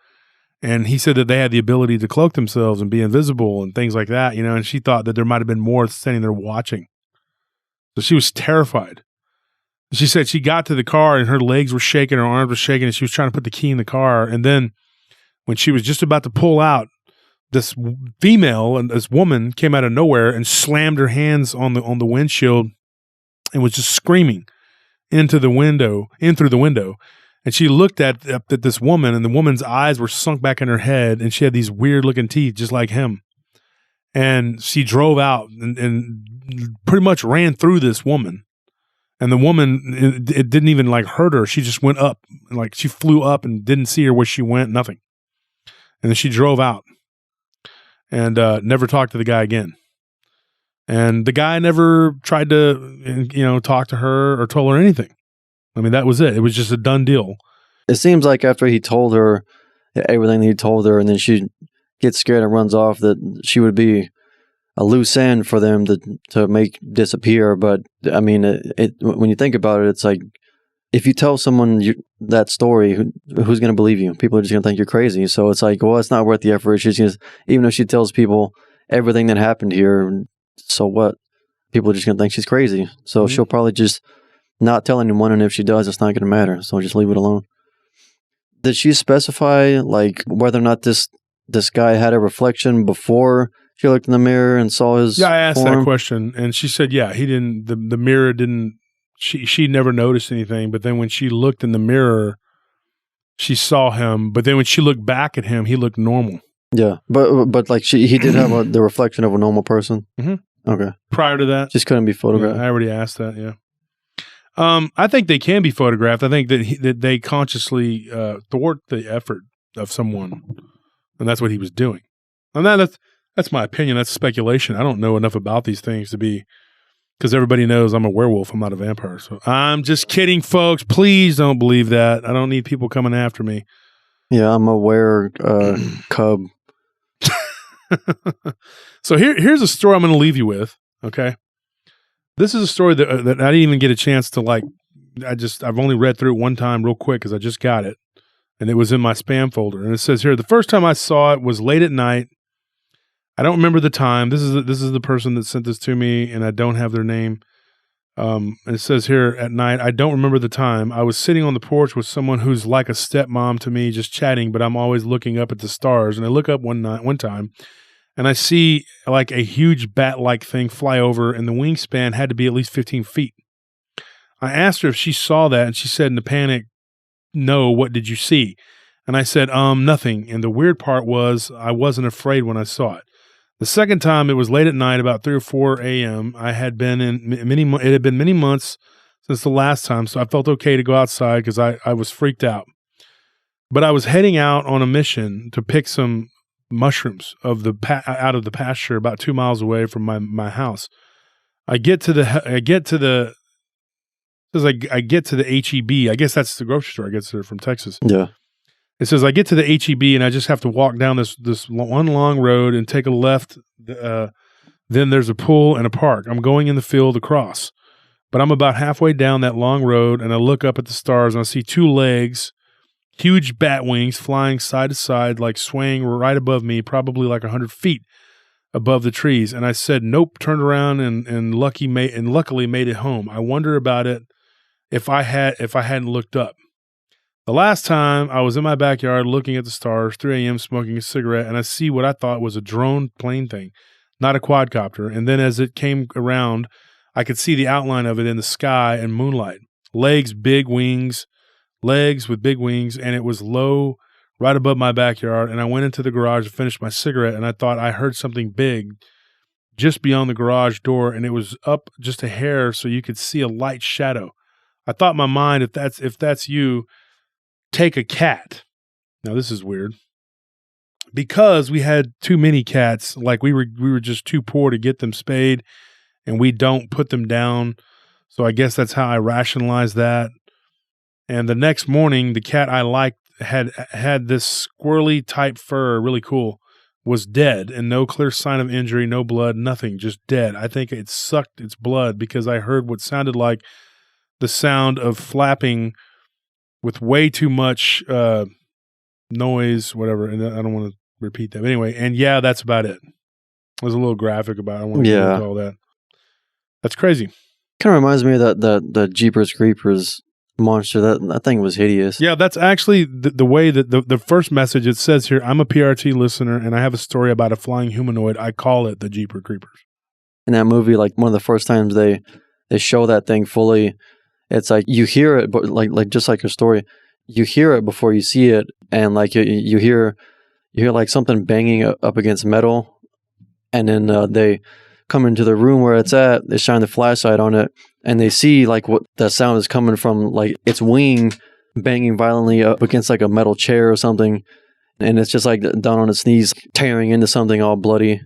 And he said that they had the ability to cloak themselves and be invisible and things like that, and she thought that there might have been more standing there watching. So she was terrified. She said she got to the car and her legs were shaking, her arms were shaking, and she was trying to put the key in the car. And then when she was just about to pull out, this female and this woman came out of nowhere and slammed her hands on the windshield and was just screaming in through the window. And she looked at this woman, and the woman's eyes were sunk back in her head, and she had these weird looking teeth just like him. And she drove out and pretty much ran through this woman. And the woman, it didn't even like hurt her. She just went up, like she flew up and didn't see her where she went, nothing. And then she drove out and never talked to the guy again. And the guy never tried to, talk to her or told her anything. I mean, that was it. It was just a done deal. It seems like after he told her everything that he told her, and then she gets scared and runs off, that she would be a loose end for them to make disappear. But I mean, when you think about it, it's like if you tell someone that story, who's going to believe you? People are just going to think you're crazy. So it's like, well, it's not worth the effort. She's just, even though she tells people everything that happened here, so what? People are just going to think she's crazy. So she'll probably just not tell anyone, and if she does, it's not going to matter. So just leave it alone. Did she specify like whether or not this guy had a reflection before she looked in the mirror and saw his I asked form? that question, and she said, yeah, he didn't, the mirror didn't, she never noticed anything, but then when she looked in the mirror, she saw him, but then when she looked back at him, he looked normal. Yeah, but like he did have the reflection of a normal person? Mm-hmm. Okay. Prior to that? Just couldn't be photographed? Yeah, I already asked that, yeah. I think they can be photographed. I think that they consciously thwart the effort of someone, and that's what he was doing. And that's my opinion. That's speculation. I don't know enough about these things to be, because everybody knows I'm a werewolf. I'm not a vampire. So I'm just kidding, folks. Please don't believe that. I don't need people coming after me. Yeah, I'm a cub. So here's a story I'm going to leave you with. Okay. This is a story that I didn't even get a chance to like. I've only read through it one time real quick because I just got it, and it was in my spam folder. And it says here, the first time I saw it was late at night. I don't remember the time. This is the person that sent this to me, and I don't have their name. And it says here, at night, I don't remember the time. I was sitting on the porch with someone who's like a stepmom to me, just chatting, but I'm always looking up at the stars. And I look up one time, and I see like a huge bat-like thing fly over, and the wingspan had to be at least 15 feet. I asked her if she saw that, and she said in a panic, no, what did you see? And I said, nothing. And the weird part was I wasn't afraid when I saw it. The second time, it was late at night, about 3 or 4 a.m. It had been many months since the last time, so I felt okay to go outside because I was freaked out. But I was heading out on a mission to pick some mushrooms out of the pasture about 2 miles away from my house. I get to the HEB. I guess that's the grocery store. I guess they're from Texas. Yeah. It says I get to the HEB and I just have to walk down this one long road and take a left. Then there's a pool and a park. I'm going in the field across, but I'm about halfway down that long road and I look up at the stars and I see 2 legs, huge bat wings flying side to side, like swaying right above me, probably like 100 feet above the trees. And I said, nope, turned around and luckily made it home. I wonder about it if I hadn't looked up. The last time I was in my backyard looking at the stars, 3 a.m. smoking a cigarette, and I see what I thought was a drone plane thing, not a quadcopter. And then as it came around, I could see the outline of it in the sky and moonlight. Legs with big wings, and it was low right above my backyard. And I went into the garage to finish my cigarette, and I thought I heard something big just beyond the garage door, and it was up just a hair so you could see a light shadow. I thought in my mind, if that's you, take a cat. Now this is weird because we had too many cats. Like we were just too poor to get them spayed, and we don't put them down. So I guess that's how I rationalized that. And the next morning, the cat I liked had this squirrely type fur, really cool, was dead and no clear sign of injury, no blood, nothing, just dead. I think it sucked its blood because I heard what sounded like the sound of flapping with way too much noise, whatever. And I don't want to repeat that. But anyway, and yeah, that's about it. It was a little graphic about it. I want to get into all that. That's crazy. Kind of reminds me of the Jeepers Creepers monster. That thing was hideous. Yeah, that's actually the way that the first message, it says here, I'm a PRT listener, and I have a story about a flying humanoid. I call it the Jeepers Creepers. In that movie, like one of the first times they show that thing fully, it's like you hear it, but like just like your story, you hear it before you see it, and like you hear like something banging up against metal, and then they come into the room where it's at. They shine the flashlight on it, and they see like what that sound is coming from, like its wing banging violently up against like a metal chair or something, and it's just like down on its knees, tearing into something all bloody.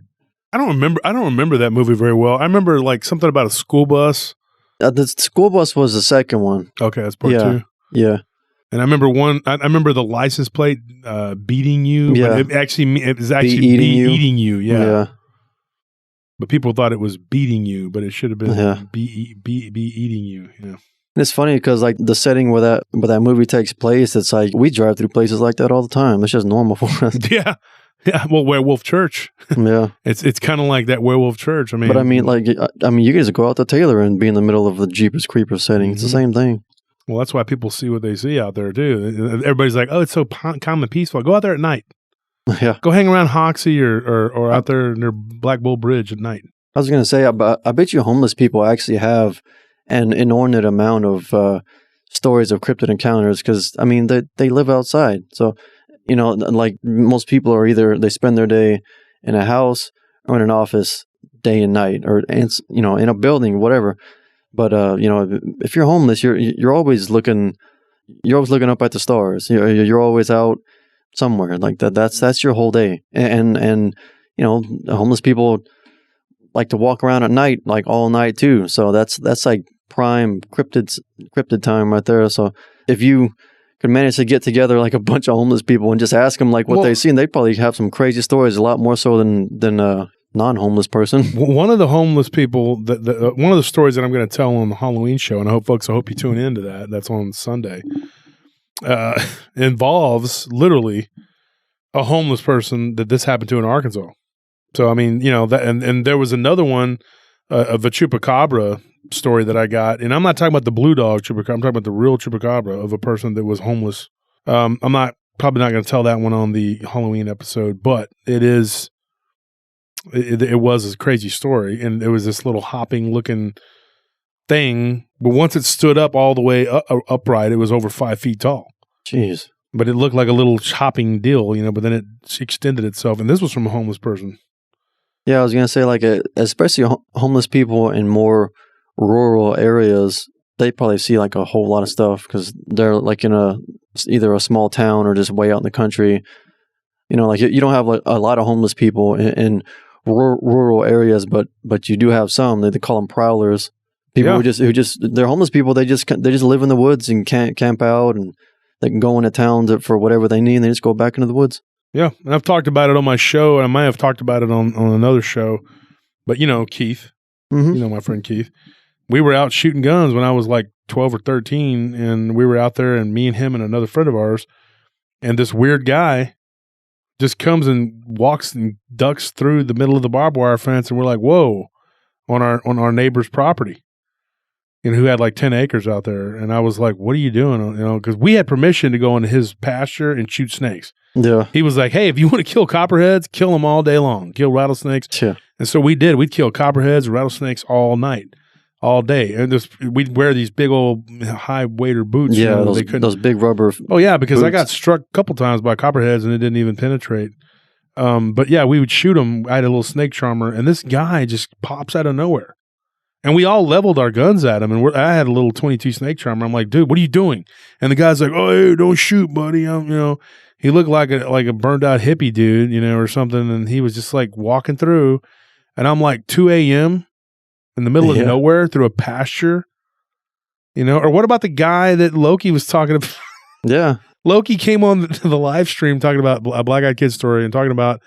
I don't remember that movie very well. I remember like something about a school bus. The school bus was the second one. Okay, that's part 2. Yeah. And I remember I remember the license plate beating you. Yeah. But it was actually eating you. Yeah. But people thought it was beating you, but it should have been be eating you. Yeah. And it's funny because like the setting where that movie takes place, it's like we drive through places like that all the time. It's just normal for us. Yeah. Yeah. Well, Werewolf Church. Yeah. It's kind of like that Werewolf Church. I mean, but you guys go out to Taylor and be in the middle of the Jeepers Creepers setting. It's the same thing. Well, that's why people see what they see out there too. Everybody's like, "Oh, it's so calm and peaceful." Go out there at night. Yeah. Go hang around Hoxie or out there near Black Bull Bridge at night. I was going to say, I bet you homeless people actually have an inordinate amount of stories of cryptid encounters because, I mean, they live outside. So, you know, like most people are either they spend their day in a house or in an office day and night or, you know, in a building, whatever. But, you know, if you're homeless, you're always looking up at the stars. You're always out somewhere like that. That's your whole day. And you know, homeless people like to walk around at night, like all night too. So that's like prime cryptid time right there. So if you could manage to get together like a bunch of homeless people and just ask them like what they see, and they probably have some crazy stories, a lot more so than a non-homeless person. One of the homeless people, one of the stories that I'm going to tell on the Halloween show, and I hope you tune into that. That's on Sunday. Involves literally a homeless person that this happened to in Arkansas. So I mean, you know that, and there was another one of a chupacabra story that I got, and I'm not talking about the blue dog chupacabra. I'm talking about the real chupacabra of a person that was homeless. I'm probably not going to tell that one on the Halloween episode, but it was a crazy story, and it was this little hopping looking thing. But once it stood up all the way upright, it was over 5 feet tall. Jeez. But it looked like a little hopping deal, you know, but then it extended itself. And this was from a homeless person. Yeah, I was going to say, like, especially homeless people in more rural areas, they probably see, like, a whole lot of stuff because they're, like, in either a small town or just way out in the country. You know, like, you don't have a lot of homeless people in rural areas, but you do have some. They call them prowlers. People who just they're homeless people. They just live in the woods and can't camp out, and they can go into town for whatever they need, and they just go back into the woods. Yeah, and I've talked about it on my show, and I might have talked about it on another show. But you know, Keith, you know my friend Keith. We were out shooting guns when I was like 12 or 13, and we were out there, and me and him and another friend of ours, and this weird guy just comes and walks and ducks through the middle of the barbed wire fence, and we're like, "Whoa!" on our neighbor's property. You know, who had like 10 acres out there. And I was like, what are you doing? You know, because we had permission to go into his pasture and shoot snakes. Yeah. He was like, hey, if you want to kill copperheads, kill them all day long. Kill rattlesnakes. Yeah. And so we did. We'd kill copperheads and rattlesnakes all night, all day. And we'd wear these big old high waiter boots. Yeah, you know, those big rubber Oh, yeah, because boots. I got struck a couple times by copperheads and it didn't even penetrate. But yeah, we would shoot them. I had a little snake charmer, and this guy just pops out of nowhere. And we all leveled our guns at him, and I had a little 22 snake charmer. I'm like, dude, what are you doing? And the guy's like, oh, hey, don't shoot, buddy. You know, he looked like a burned out hippie dude, you know, or something. And he was just like walking through, and I'm like 2 a.m. in the middle of nowhere through a pasture, you know. Or what about the guy that Loki was talking about? Yeah, Loki came on the live stream talking about a Black Eyed Kid story and talking about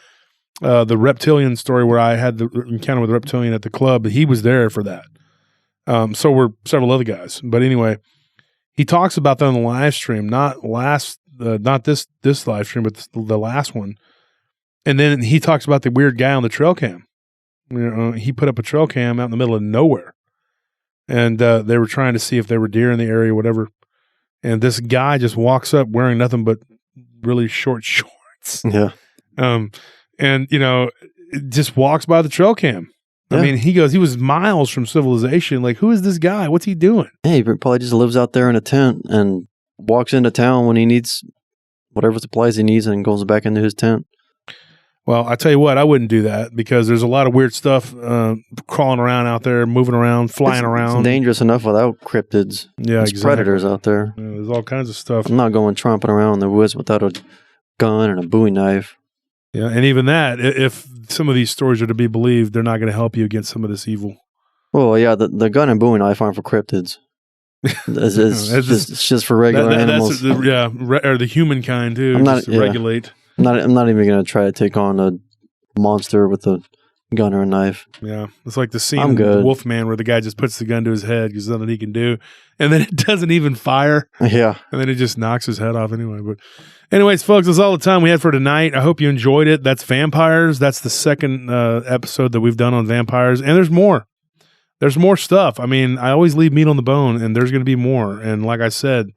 the reptilian story where I had the encounter with the reptilian at the club. He was there for that. So were several other guys. But anyway, he talks about that on the live stream, not this live stream, but the last one. And then he talks about the weird guy on the trail cam. You know, he put up a trail cam out in the middle of nowhere, and they were trying to see if there were deer in the area, whatever. And this guy just walks up wearing nothing but really short shorts. Yeah. And, you know, just walks by the trail cam. Yeah. I mean, he was miles from civilization. Like, who is this guy? What's he doing? Hey, he probably just lives out there in a tent and walks into town when he needs whatever supplies he needs and goes back into his tent. Well, I tell you what, I wouldn't do that because there's a lot of weird stuff crawling around out there, moving around, flying around. It's dangerous enough without cryptids. Yeah, there's exactly. predators out there. Yeah, there's all kinds of stuff. I'm not going tromping around in the woods without a gun and a Bowie knife. Yeah, and even that, if some of these stories are to be believed, they're not going to help you against some of this evil. Well, yeah, the gun and Bowie knife aren't for cryptids. It's just for regular animals. Or the humankind too. I'm not, to regulate. I'm not even going to try to take on a monster with a gun or a knife. Yeah, it's like the scene in the Wolfman where the guy just puts the gun to his head because there's nothing he can do, and then it doesn't even fire. Yeah, and then it just knocks his head off anyway. But anyways, folks, that's all the time we had for tonight. I hope you enjoyed it. That's vampires. That's the second episode that we've done on vampires, and there's more. There's more stuff. I mean, I always leave meat on the bone, and there's going to be more. And like I said,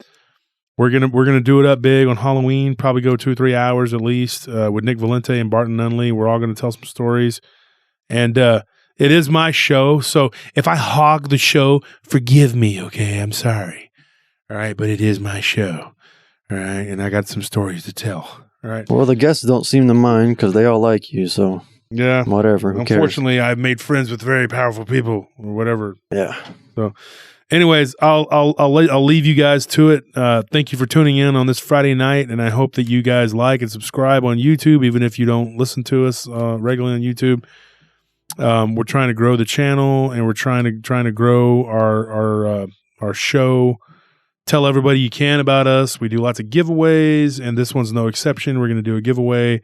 we're gonna do it up big on Halloween. Probably go 2-3 hours at least with Nick Valente and Barton Nunley. We're all going to tell some stories, and it is my show. So if I hog the show, forgive me. Okay, I'm sorry. All right, but it is my show. All right, and I got some stories to tell. All right. Well, the guests don't seem to mind because they all like you. So. Yeah. Whatever. Unfortunately, I've made friends with very powerful people or whatever. Yeah. So, anyways, I'll leave you guys to it. Thank you for tuning in on this Friday night, and I hope that you guys like and subscribe on YouTube, even if you don't listen to us regularly on YouTube. We're trying to grow the channel, and we're trying to grow our show. Tell everybody you can about us. We do lots of giveaways, and this one's no exception. We're going to do a giveaway.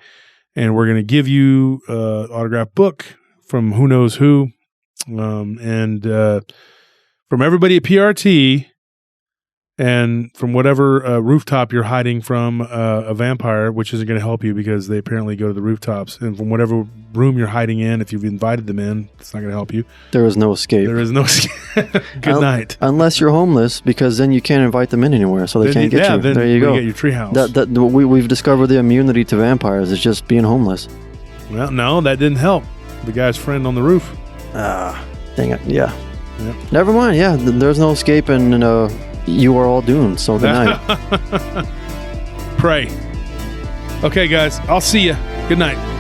And we're going to give you an autographed book from who knows who. And from everybody at PRT and from whatever rooftop you're hiding from a vampire, which isn't going to help you because they apparently go to the rooftops. And from whatever room you're hiding in, if you've invited them in, it's not going to help you. There is no escape. There is no escape. Good night. Unless you're homeless, because then you can't invite them in anywhere, so they can't get you. Then there you go. Get your treehouse. We've discovered the immunity to vampires is just being homeless. Well, no, that didn't help. The guy's friend on the roof. Dang it. Yeah. Yep. Never mind. Yeah, there's no escape, and you are all doomed. So good night. Pray. Okay, guys. I'll see you. Good night.